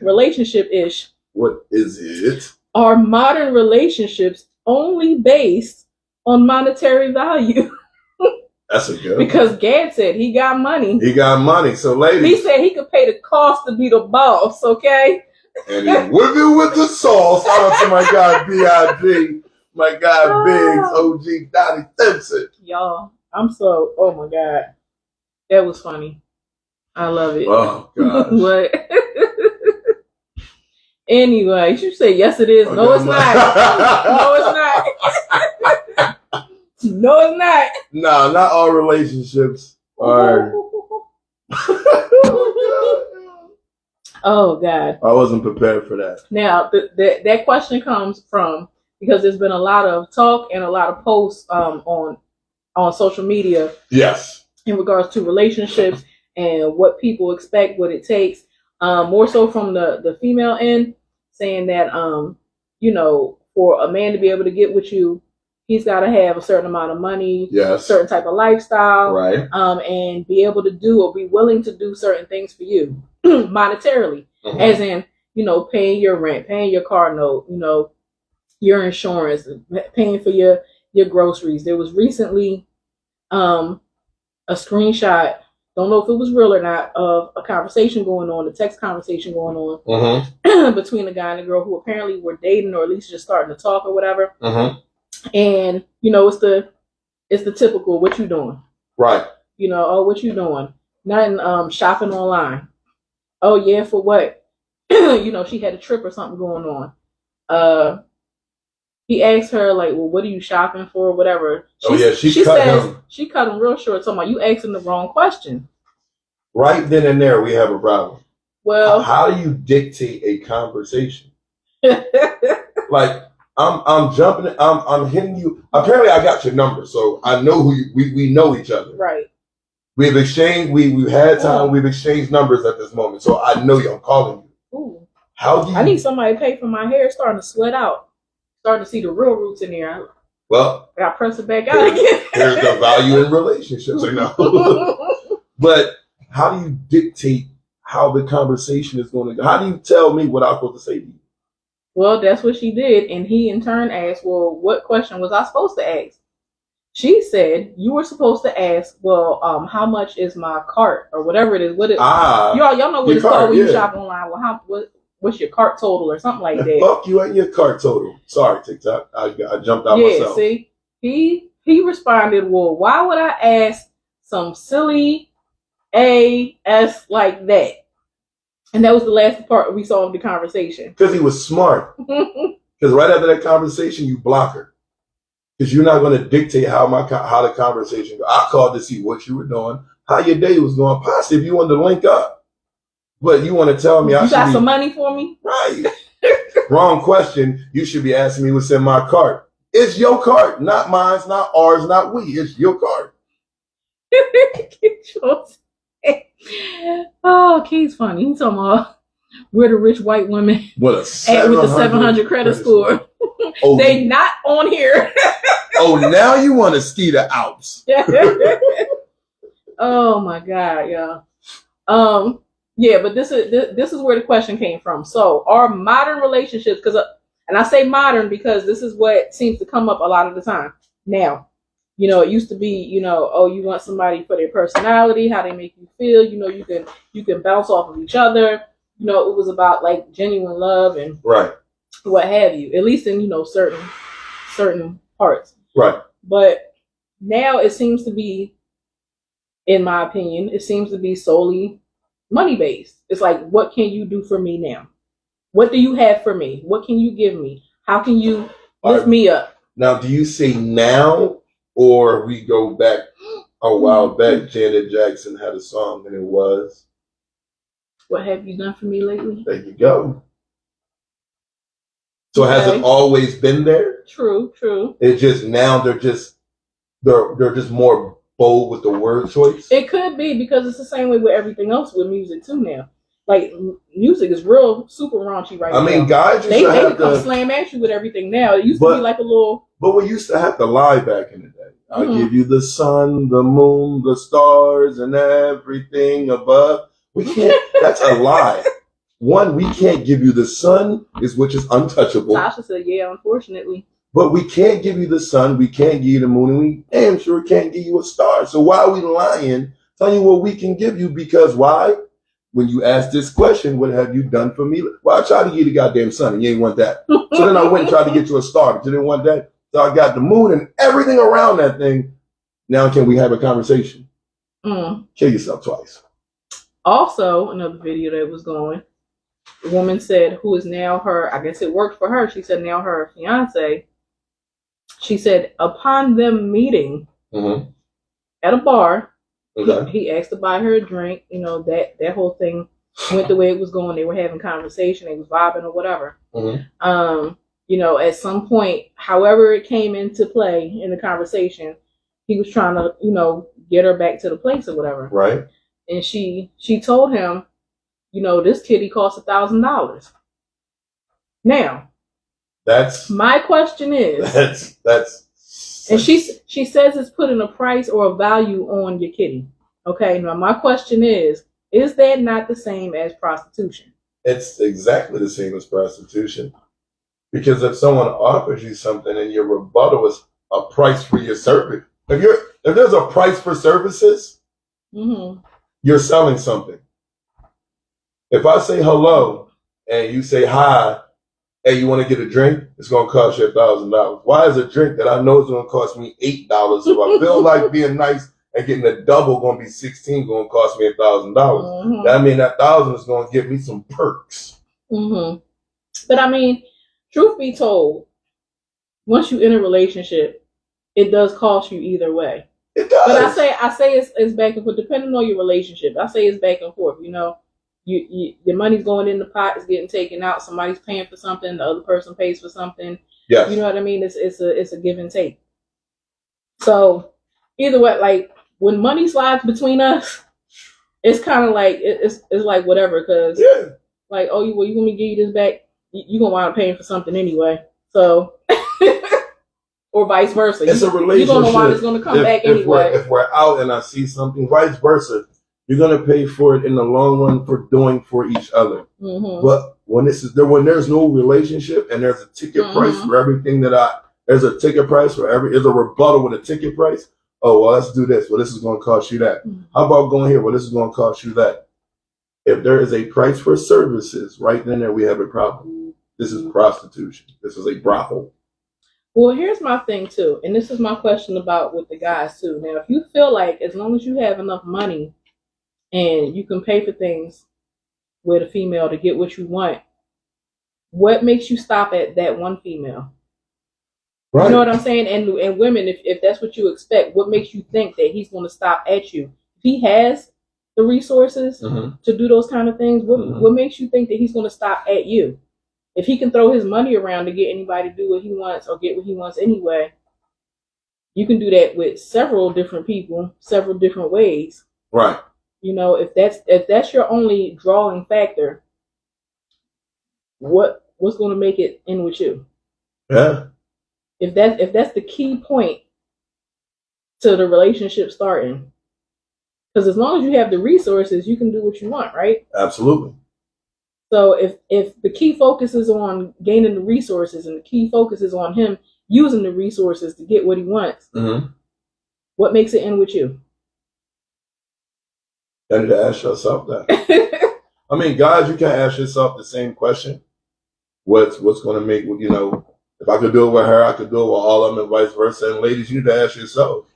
Relationship-ish. What is it? Are modern relationships only based on monetary value? That's a good Because Gad said he got money. So, ladies. He said he could pay the cost to be the boss, okay? And he's whipping with the sauce. Shout out to my guy B.I.G. My guy Biggs, OG Donnie Simpson. Y'all, oh my God. That was funny. I love it. Oh, gosh. What? Anyway, you say yes it is. No, it's not. No, it's not. No, it's not. No, not all relationships are. Oh, God. I wasn't prepared for that. Now, that question comes from, because there's been a lot of talk and a lot of posts on social media. Yes. In regards to relationships and what people expect, what it takes. More so from the female end, saying that, for a man to be able to get with you, he's got to have a certain amount of money, yes, a certain type of lifestyle, right? And be able to do or be willing to do certain things for you monetarily, as in, paying your rent, paying your car note, your insurance, paying for your groceries. There was recently a screenshot, don't know if it was real or not, of a conversation going on, a text conversation going on between a guy and a girl who apparently were dating or at least just starting to talk or whatever. And it's the typical, what you doing? Right. What you doing? Nothing, shopping online. Oh yeah, for what? She had a trip or something going on. He asked her, like, well, what are you shopping for? Whatever. She cut him real short, talking about you asking the wrong question. Right then and there, we have a problem. Well, how do you dictate a conversation? Like, I'm jumping. I'm hitting you. Apparently, I got your number, so I know who we know each other. Right. We've exchanged. We've had time. We've exchanged numbers at this moment, so I know you. I'm calling you. Ooh. How do you? I need somebody to pay for my hair. It's starting to sweat out. Starting to see the real roots in there. Well, I press it back out again. There's the value in relationships, But how do you dictate how the conversation is going to go? How do you tell me what I'm supposed to say to you? Well, that's what she did, and he in turn asked, well, what question was I supposed to ask? She said, you were supposed to ask, well, how much is my cart, or whatever it is. Y'all know what it's called when you shop online. Well, what's your cart total or something like that? Fuck you ain't your cart total. Sorry, TikTok. I jumped out myself. Yeah, see, he responded, well, why would I ask some silly ass like that? And that was the last part we saw of the conversation. Because he was smart. Because right after that conversation, you block her. Because you're not going to dictate how the conversation goes. I called to see what you were doing, how your day was going, possibly if you wanted to link up. But you want to tell me you got some money for me? Right. Wrong question. You should be asking me what's in my cart. It's your cart, not mine, not ours, not we. It's your cart. Oh, Keith's funny. He's talking about we're the rich white women with the 700 credit score. Oh, they not on here. Oh, now you want to ski the Alps. Oh my God, yeah. Yeah, but this is where the question came from. So, are modern relationships, and I say modern because this is what seems to come up a lot of the time. Now, it used to be, you want somebody for their personality, how they make you feel. You can bounce off of each other. It was about like genuine love and right, what have you. At least in certain parts. Right. But now it seems to be, in my opinion, it seems to be solely money based. It's like, what can you do for me now? What do you have for me? What can you give me? How can you lift me up? Now, do you say now, or we go back a while back? Janet Jackson had a song, and it was, "What have you done for me lately?" There you go. So has it always been there? True. It's just now they're just more bold with the word choice. It could be because it's the same way with everything else with music too now. Like, music is real super raunchy right now. I mean, guys they become slam at you with everything now. It used to be like a little. But we used to have to lie back in the day. I'll give you the sun, the moon, the stars, and everything above. We can't. That's a lie. One, we can't give you the sun, which is untouchable. Tasha said, "Yeah, unfortunately." But we can't give you the sun, we can't give you the moon, and we damn sure can't give you a star. So why are we lying? Telling you what we can give you, because why? When you ask this question, what have you done for me? Well, I tried to give you the goddamn sun, and you ain't want that. So then I went and tried to get you a star, but you didn't want that. So I got the moon and everything around that thing. Now can we have a conversation? Kill yourself twice. Also, another video that was going, the woman said, who is now her, I guess it worked for her. She said now her fiance. She said upon them meeting at a bar, he asked to buy her a drink. That whole thing went the way it was going. They were having conversation. They was vibing or whatever. At some point, however it came into play in the conversation, he was trying to, get her back to the place or whatever. Right. And she told him, this kitty costs $1,000. Now, that's my question is that's and she says it's putting a price or a value on your kitty. Okay, now my question is that not the same as prostitution? It's exactly the same as prostitution. Because if someone offers you something and your rebuttal is a price for your service, if there's a price for services, you're selling something. If I say hello and you say hi, hey, you want to get a drink? It's going to cost you $1,000. Why is a drink that I know is going to cost me $8? If I feel like being nice and getting a double going to be $16, going to cost me $1,000. That means that $1,000 is going to give me some perks. But I mean, truth be told, once you're in a relationship, it does cost you either way. It does. But I say it's back and forth, depending on your relationship. I say it's back and forth. Your money's going in the pot, it's getting taken out. Somebody's paying for something, the other person pays for something. Yes. You know what I mean? It's a give and take. So either way, like when money slides between us, it's kind of like it's like whatever, because like, oh, you want me to give you this back? You gonna wind up paying for something anyway. So or vice versa. It's a relationship. You don't know why it's gonna come back anyway. If we're out and I see something, vice versa. You're gonna pay for it in the long run for doing for each other. But when there's no relationship and there's a ticket price for everything there's a ticket price for there's a rebuttal with a ticket price. Oh, well, let's do this. Well, this is gonna cost you that. How about going here? Well, this is gonna cost you that. If there is a price for services, right then there we have a problem. This is prostitution. This is a brothel. Well, here's my thing too, and this is my question about with the guys too. Now, if you feel like as long as you have enough money and you can pay for things with a female to get what you want, what makes you stop at that one female? Right. You know what I'm saying? And women, if that's what you expect, what makes you think that he's going to stop at you? If he has the resources to do those kind of things, what makes you think that he's going to stop at you? if he can throw his money around to get anybody to do what he wants or get what he wants anyway, you can do that with several different people, several different ways. Right. You know, if that's your only drawing factor, what's going to make it end with you? Yeah. If that's the key point to the relationship starting, because as long as you have the resources, you can do what you want, right? Absolutely. So if the key focus is on gaining the resources and the key focus is on him using the resources to get what he wants, what makes it end with you? You need to ask yourself that. I mean, guys, you can't ask yourself the same question. What's going to make, you know, if I could do it with her, I could do it with all of them and vice versa. And ladies, you need to ask yourself,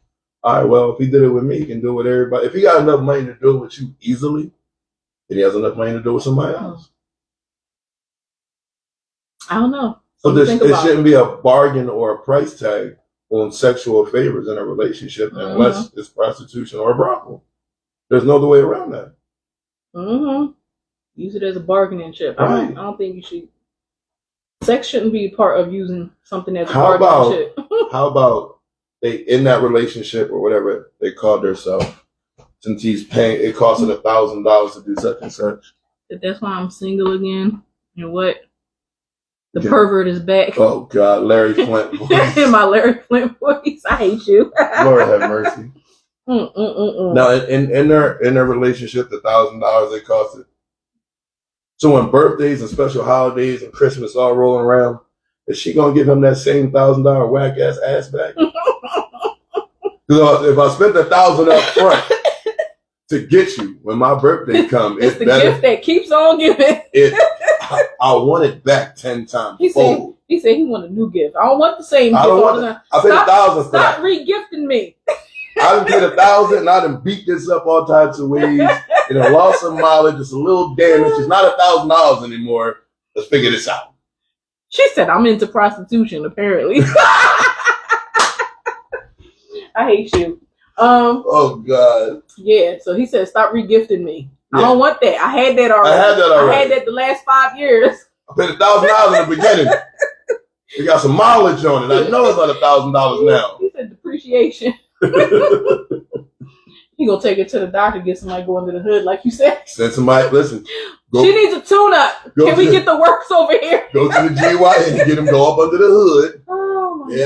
all right, well, if he did it with me, he can do it with everybody. If he got enough money to do it with you easily, then he has enough money to do it with somebody else. I don't know. So it shouldn't be a bargain or a price tag on sexual favors in a relationship unless it's prostitution or a brothel. There's no other way around that. Use it as a bargaining chip. Right. I don't think you should. Sex shouldn't be part of using something as a bargaining chip. How about they in that relationship or whatever they called themselves? Since he's paying, it costs him $1,000 to do such and such. That's why I'm single again. And what? The pervert is back. Oh God, Larry Flint voice. In my Larry Flint voice. I hate you. Lord have mercy. Now, in their relationship, the $1,000 they cost it. So when birthdays and special holidays and Christmas all rolling around, is she gonna give him that same $1,000 whack ass back? Because if I spent $1,000 up front to get you when my birthday comes, it's the gift that keeps on giving. I want it back 10 times. He said he want a new gift. I don't want the same gift all the time. I paid $1,000 for that. Stop re-gifting me. I done paid $1,000 and I done beat this up all types of ways. And I lost some mileage. It's a little damage. It's not $1,000 anymore. Let's figure this out. She said I'm into prostitution, apparently. I hate you. Oh God. Yeah, so he said stop re-gifting me. Yeah. I don't want that. I had that already. I had that the last 5 years. I paid $1,000 in the beginning. We got some mileage on it. I know it's not $1,000 now. He said depreciation. He gonna take it to the doctor, get somebody go under the hood, like you said. Send somebody. Listen. She needs a tune-up. Can we get the works over here? Go to the GYN and get him go up under the hood. Oh my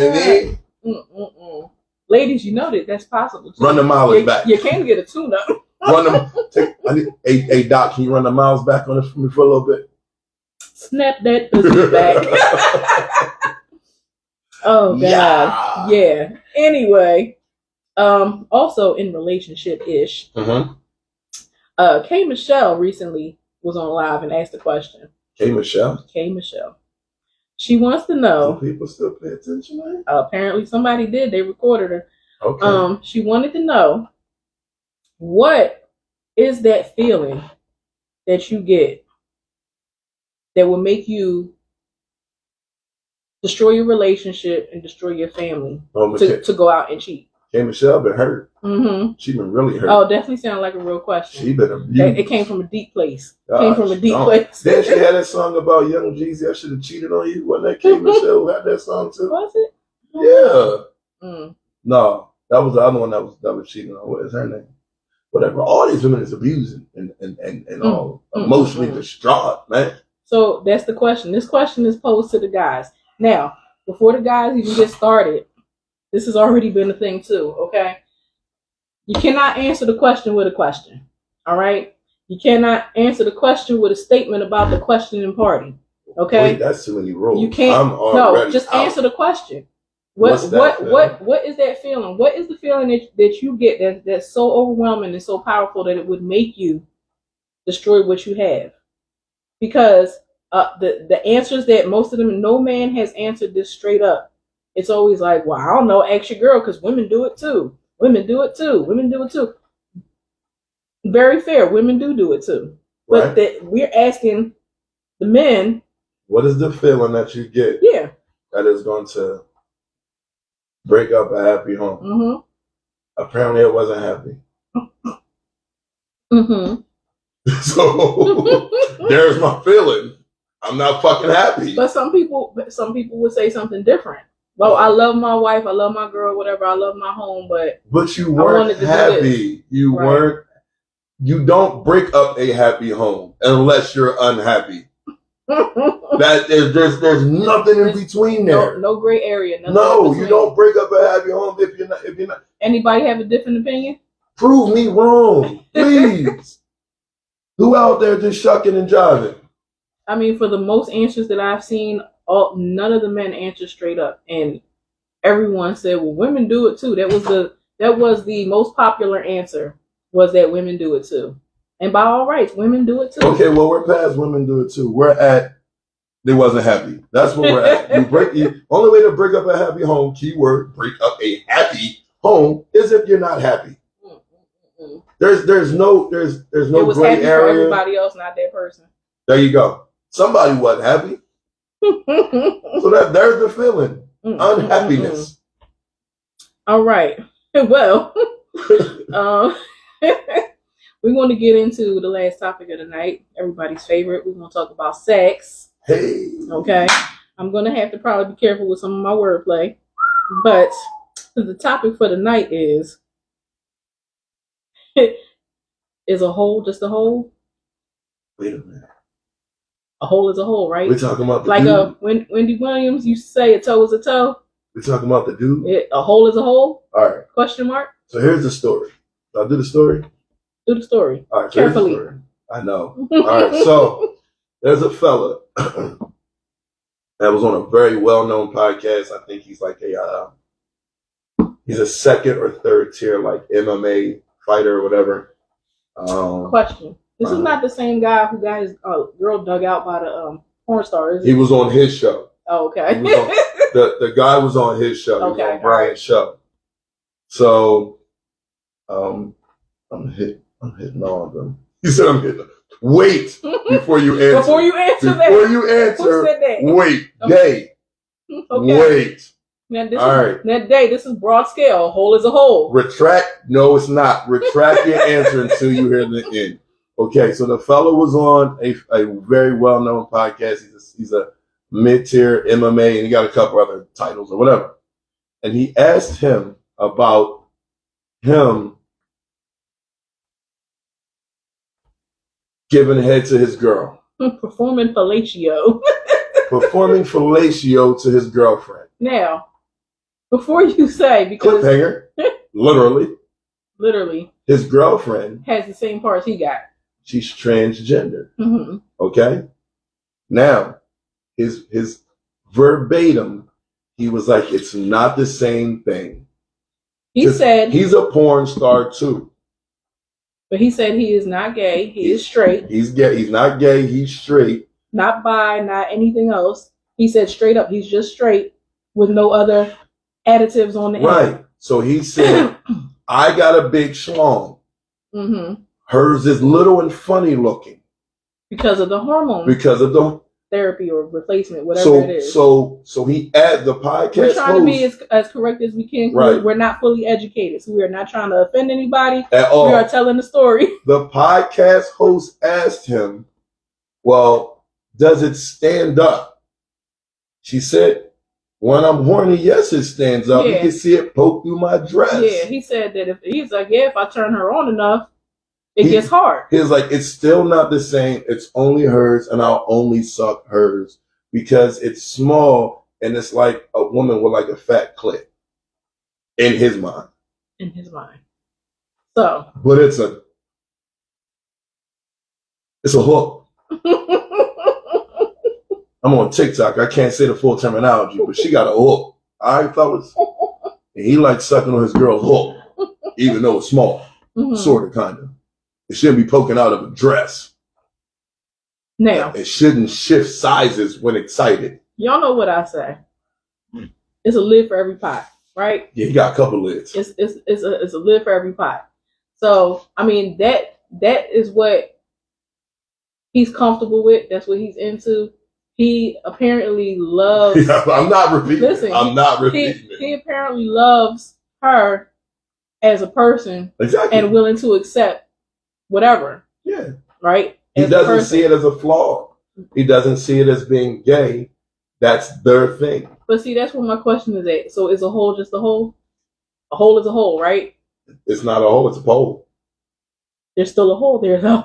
God. Ladies, you know that's possible too. Run the mileage back. You can get a tune-up. Run them. Hey, Doc, can you run the miles back on it for me for a little bit? Snap that pussy back. Oh God. Yeah. Anyway, also in relationship-ish, K. Michelle recently was on live and asked a question. K. Michelle. She wants to know. Do people still pay attention, man? Apparently somebody did. They recorded her. Okay. She wanted to know, what is that feeling that you get that will make you destroy your relationship and destroy your family to go out and cheat? K. Michelle been hurt. She been really hurt. Oh, definitely sounded like a real question. She been abused. It came from a deep place. Place. Then she had that song about Young Jeezy, I should have cheated on you. Wasn't that K. Michelle who had that song too? Was it? Yeah. No, that was the other one that was cheating on. What is her name? Whatever. All these women is abusing and all emotionally distraught, man. So that's the question. This question is posed to the guys. Now, before the guys even get started, this has already been a thing too, okay? You cannot answer the question with a question, all right? You cannot answer the question with a statement about the questioning party, okay? Wait, that's too many rules. You can't. No, just answer the question. What is that feeling? What is the feeling that you get that's so overwhelming and so powerful that it would make you destroy what you have? Because the answers that most of them, no man has answered this straight up. It's always like, well, I don't know, ask your girl, because women do it too. Women do it too. Very fair. Women do it too. Right. But we're asking the men. What is the feeling that you get? Yeah. That is going to break up a happy home. Apparently it wasn't happy. So there's my feeling. I'm not fucking happy. But some people would say something different. Well, I love my wife, I love my girl, whatever. I love my home, but you weren't happy. You weren't. You don't break up a happy home unless you're unhappy. That there's nothing in between there. No gray area. No, you don't break up a happy home if you're not. Anybody have a different opinion? Prove me wrong, please. Who out there just shucking and jiving? I mean, for the most answers that I've seen, none of the men answered straight up, and everyone said, "Well, women do it too." That was the most popular answer, was that women do it too. And by all rights, women do it too. Okay, well, we're past women do it too. We're at they wasn't happy. That's where we're at. Only way to break up a happy home, keyword, break up a happy home, is if you're not happy. There's no gray area. It was happy for everybody else, not that person. There you go. Somebody wasn't happy. So there's the feeling. Unhappiness. All right. Well, we're going to get into the last topic of the night, everybody's favorite. We're going to talk about sex. Hey. Okay. I'm going to have to probably be careful with some of my wordplay. But the topic for the night is a hole just a hole? Wait a minute. A hole is a hole, right? We're talking about the like dude? Wendy Williams used to say, a toe is a toe. We're talking about the dude? A hole is a hole? All right. Question mark? So here's the story. I'll do the story? Do the story. All right. Carefully. Story. I know. All right. So there's a fella that was on a very well-known podcast. I think he's like he's a second or third tier like MMA fighter or whatever. Question. This is not the same guy who got his girl dug out by the porn star, is it? He was on his show. Oh, okay. The guy was on his show. He was on Brian's show. So I'm hitting all of them. He said I'm hitting them. Wait before you answer. Before you answer Who said that? Wait. Okay. Day. Okay. Wait. Now, this is broad scale. A hole is a hole. Retract. No, it's not. Retract your answer until you hear the end. Okay, so the fellow was on a very well-known podcast. He's a mid-tier MMA, and he got a couple other titles or whatever. And he asked him about him giving head to his girl. Performing fellatio. Performing fellatio to his girlfriend. Now, before you say, because... Cliffhanger. Literally. His girlfriend... has the same parts he got. She's transgender. Mm-hmm. Okay? Now, his verbatim, he was like, it's not the same thing. He said... he's a porn star too. But he said he is not gay. He is straight. He's gay. He's not gay. He's straight. Not bi, not anything else. He said straight up, he's just straight with no other additives on the end. Right. So he said, I got a big schlong. Mm-hmm. Hers is little and funny looking. Because of the hormone. Because of the therapy or replacement, whatever it is. So he added the podcast. We're trying to be as correct as we can. Right. We're not fully educated, so we are not trying to offend anybody. At all. We are telling the story. The podcast host asked him, well, does it stand up? She said, when I'm horny, yes, it stands up. Yeah. You can see it poke through my dress. Yeah, he said that if I turn her on enough, it gets hard. He's like, it's still not the same. It's only hers, and I'll only suck hers because it's small, and it's like a woman with like a fat clit in his mind. In his mind. So. But it's a hook. I'm on TikTok. I can't say the full terminology, but she got a hook. All right, fellas? And he likes sucking on his girl's hook, even though it's small. Mm-hmm. Sort of, kind of. It shouldn't be poking out of a dress. Now. It shouldn't shift sizes when excited. Y'all know what I say. It's a lid for every pot, right? Yeah, he got a couple lids. It's a lid for every pot. So, I mean, that is what he's comfortable with. That's what he's into. He apparently loves... Yeah, I'm not repeating. Listen, I'm not repeating. He apparently loves her as a person. Exactly. And willing to accept whatever. Yeah. Right? He doesn't see it as a flaw. He doesn't see it as being gay. That's their thing. But see, that's where my question is at. So is a hole just a hole? A hole is a hole, right? It's not a hole, it's a pole. There's still a hole there, though.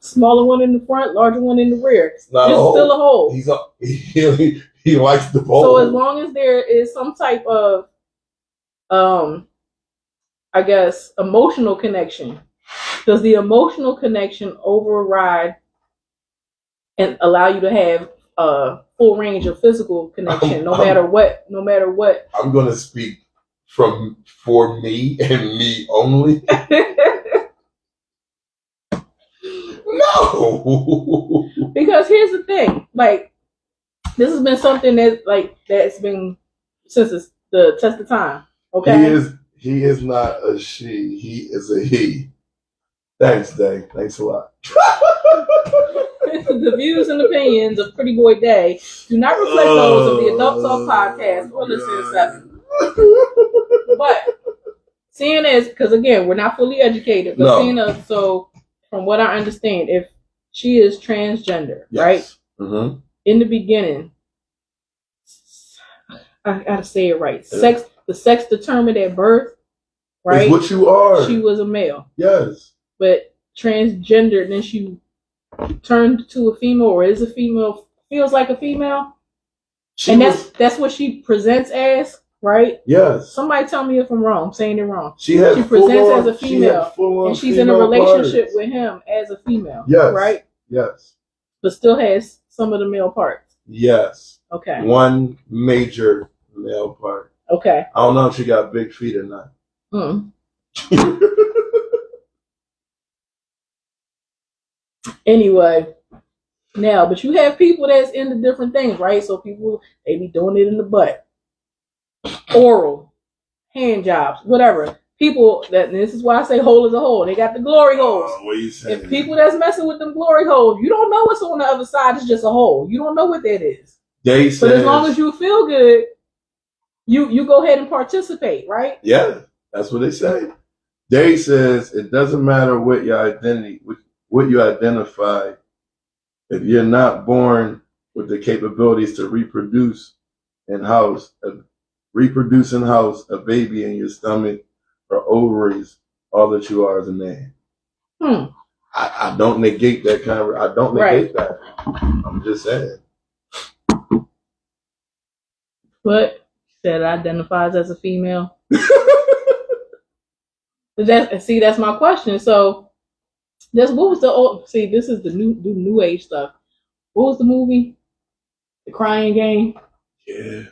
Smaller one in the front, larger one in the rear. It's still a hole. He likes the pole. So as long as there is some type of, I guess, emotional connection, does the emotional connection override and allow you to have a full range of physical connection, no matter what? I'm going to speak for me and me only. No. Because here's the thing, like, this has been something that's been since the test of time. Okay. He is not a she. He is a he. Thanks, Day. Thanks a lot. The views and opinions of Pretty Boy Day do not reflect those of the Adult Talk Podcast or Lyssa Se7en. But seeing as, because again, we're not fully educated, but seeing as, so from what I understand, if she is transgender, right? Mm-hmm. In the beginning, I gotta say it right. The sex determined at birth, right? It's what you are. She was a male. Yes. But transgender, then she turned to a female, or is a female, feels like a female. That's what she presents as, right? Yes. Somebody tell me if I'm wrong. I'm saying it wrong. She presents as a female, and she's in a relationship with him as a female. Yes. Right? Yes. But still has some of the male parts. Yes. Okay. One major male part. Okay. I don't know if she got big feet or not. Anyway, now, but you have people that's into different things, right? So people, they be doing it in the butt, oral, hand jobs, whatever. People and this is why I say hole is a hole. They got the glory holes. What are you saying? If people that's messing with them glory holes, you don't know what's on the other side. It's just a hole. You don't know what that is. But as long as you feel good, you go ahead and participate, right? Yeah, that's what they say. Day says it doesn't matter what your identity, what you identify. If you're not born with the capabilities to reproduce and house a baby in your stomach or ovaries, all that you are is a man. I don't negate that I don't negate that. I'm just saying. But said identifies as a female. That's my question. So this is the new age stuff. What was the movie? The Crying Game. Yeah.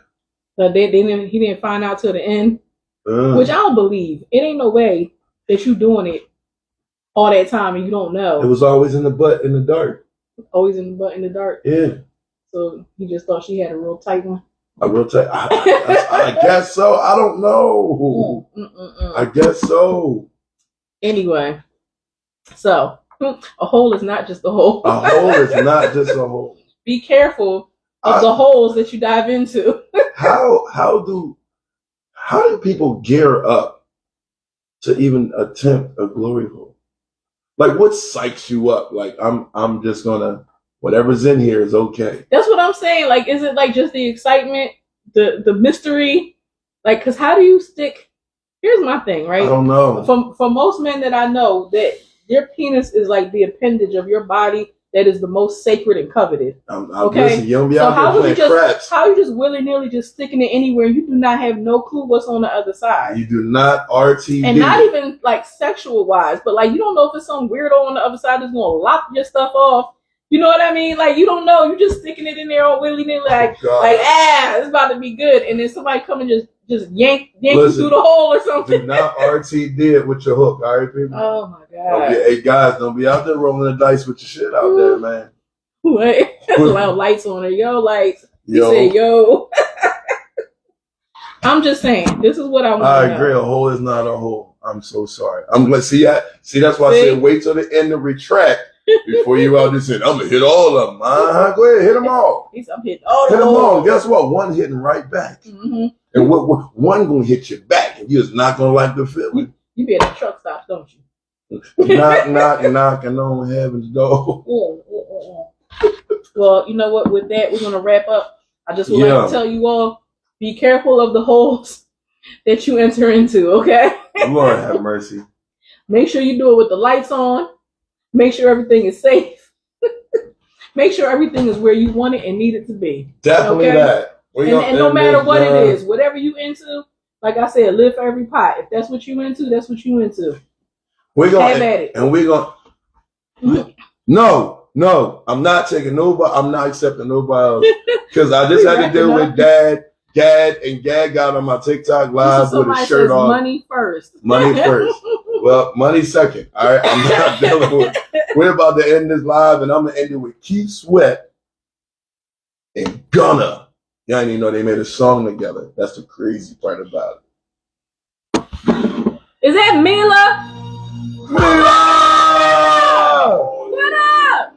So he didn't find out till the end, which I don't believe. It ain't no way that you doing it all that time and you don't know. It was always in the butt in the dark. Always in the butt in the dark. Yeah. So he just thought she had a real tight one. A real tight. I guess so. I don't know. I guess so. Anyway, so a hole is not just a hole. A hole is not just a hole. Be careful of the holes that you dive into. How do people gear up to even attempt a glory hole? Like, what psychs you up? Like, I'm just gonna, whatever's in here is okay. That's what I'm saying. Like, is it like just the excitement, the mystery? Like, because how do you stick? Here's my thing, right? I don't know. For most men that I know, that their penis is like the appendage of your body that is the most sacred and coveted. Okay, listen, you don't be out there playing craps. How you just willy-nilly just sticking it anywhere? You do not have no clue what's on the other side. You do not RTD. And not even like sexual wise, but like you don't know if it's some weirdo on the other side that's gonna lop your stuff off. You know what I mean? Like you don't know. You just sticking it in there all willy-nilly, it's about to be good, and then somebody come and just yank you through the hole or something. Do not RTD it with your hook, all right, people? Oh my god! Hey guys, don't be out there rolling the dice with your shit out there, man. Wait, loud lights on it, yo, lights. Yo. He said, yo. I'm just saying, this is what I want. I agree. A hole is not a hole. I'm so sorry. I'm glad. See, that's why I said wait till the end to retract before you out there saying, I'm gonna hit all of them. Go ahead, hit them all. I'm hitting all of them. Hit them all. Guess what? One hitting right back. Mm-hmm. And what one gonna hit you back, and you're just not gonna like the feeling. You be at the truck stops, don't you? knocking on heaven's door. Well, you know what? With that, we're gonna wrap up. I just would like to tell you all: be careful of the holes that you enter into. Okay. Lord have mercy. Make sure you do it with the lights on. Make sure everything is safe. Make sure everything is where you want it and need it to be. Definitely that. And no matter what it is, whatever you into, like I said, live for every pot. If that's what you into, that's what you into. We're gonna have at it. And we're gonna No, I'm not taking nobody. I'm not accepting nobody else because I just had to deal with Dad, and Dad got on my TikTok live with his shirt off. Money first. Money first. Well, money second. All right, I'm not dealing with. We're about to end this live, and I'm gonna end it with Keith Sweat and Gunna. Y'all didn't even know they made a song together. That's the crazy part about it. Is that Mila? Mila! What up?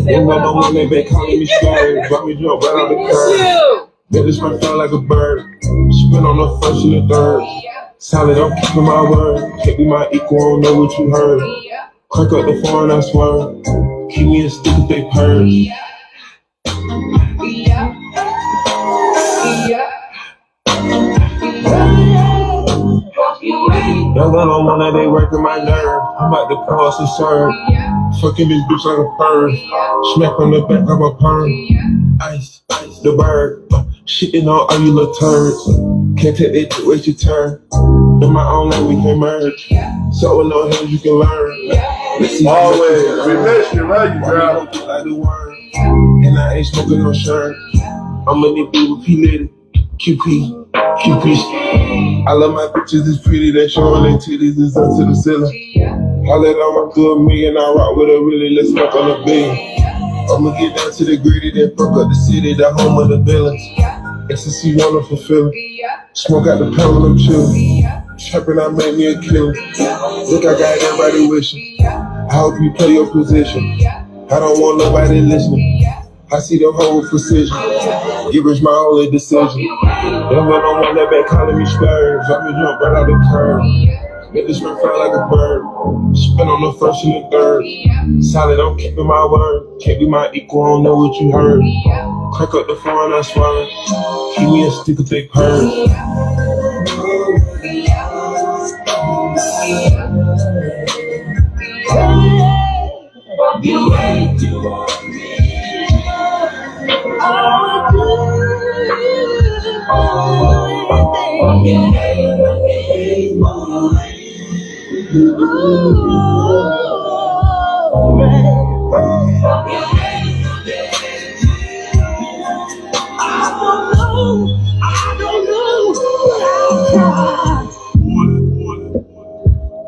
My woman been calling me slow, brought me drunk right on the curb. Made this man feel like a bird. Spin on the first and the third. Solid, I'm keeping my word. Can't be my equal, I don't know what you heard. Crack up the phone, I swear. Keep me a stick if they purge. Young gun on one that they working my nerve. I'm about to cross and serve. Fucking this bitch like a perm. Smack on the back of a perm. Ice, the bird. Shitting on all you little turds. Can't take that to waste your turn. In my own lane we can merge. So with no hands you can learn. Always. We miss you, right, you girl? Like the word. And I ain't smoking no shirt. I'm a nigga with P-Litty. QP. I love my bitches, it's pretty, they showing their titties, it's up to the ceiling. I let them up to $1 million, I rock with her really, let's fuck on the billion. I'ma get down to the gritty, then fuck up the city, the home of the villains. Ecstasy, wonderful feeling. Smoke out the pound, I'm chillin'. Trapping, I made me a killer. Look, I got everybody wishing. I hope you play your position. I don't want nobody listening. I see the whole precision. Give us my only decision. Never no one that been calling me splurge. Let me jump right out the curb. Make this man fly like a bird. Spin on the first and the third. Solid, I'm keeping my word. Can't be my equal, I don't know what you heard. Crack up the phone, I swear. Keep me a stick if they purge.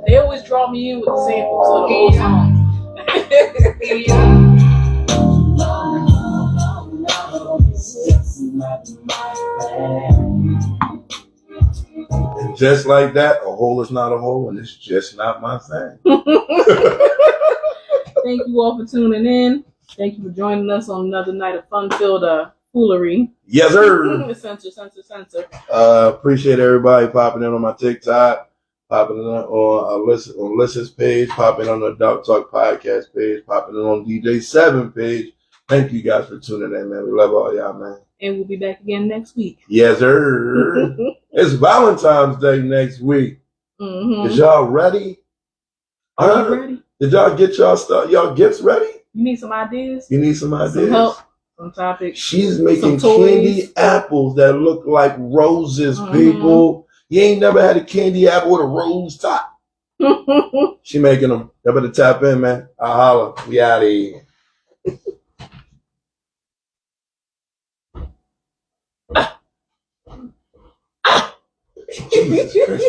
They always draw me in with the samples of the whole song. And just like that, a hole is not a hole, and it's just not my thing. Thank you all for tuning in. Thank you for joining us on another night of fun-filled foolery. Yes, sir. Censor. Appreciate everybody popping in on my TikTok, popping in on Lyssa's page, popping on the Dark Talk podcast page, popping in on DJ7 page. Thank you guys for tuning in, man. We love all y'all, man. And we'll be back again next week. Yes, sir. It's Valentine's Day next week. Mm-hmm. Is y'all ready? Are you ready? Did y'all get y'all gifts ready? You need some ideas? You need some ideas? Some help? Some topics? She's making candy apples that look like roses, people. You ain't never had a candy apple with a rose top. She making them. Y'all better tap in, man. I'll holler. We out of here. Jesus Christ.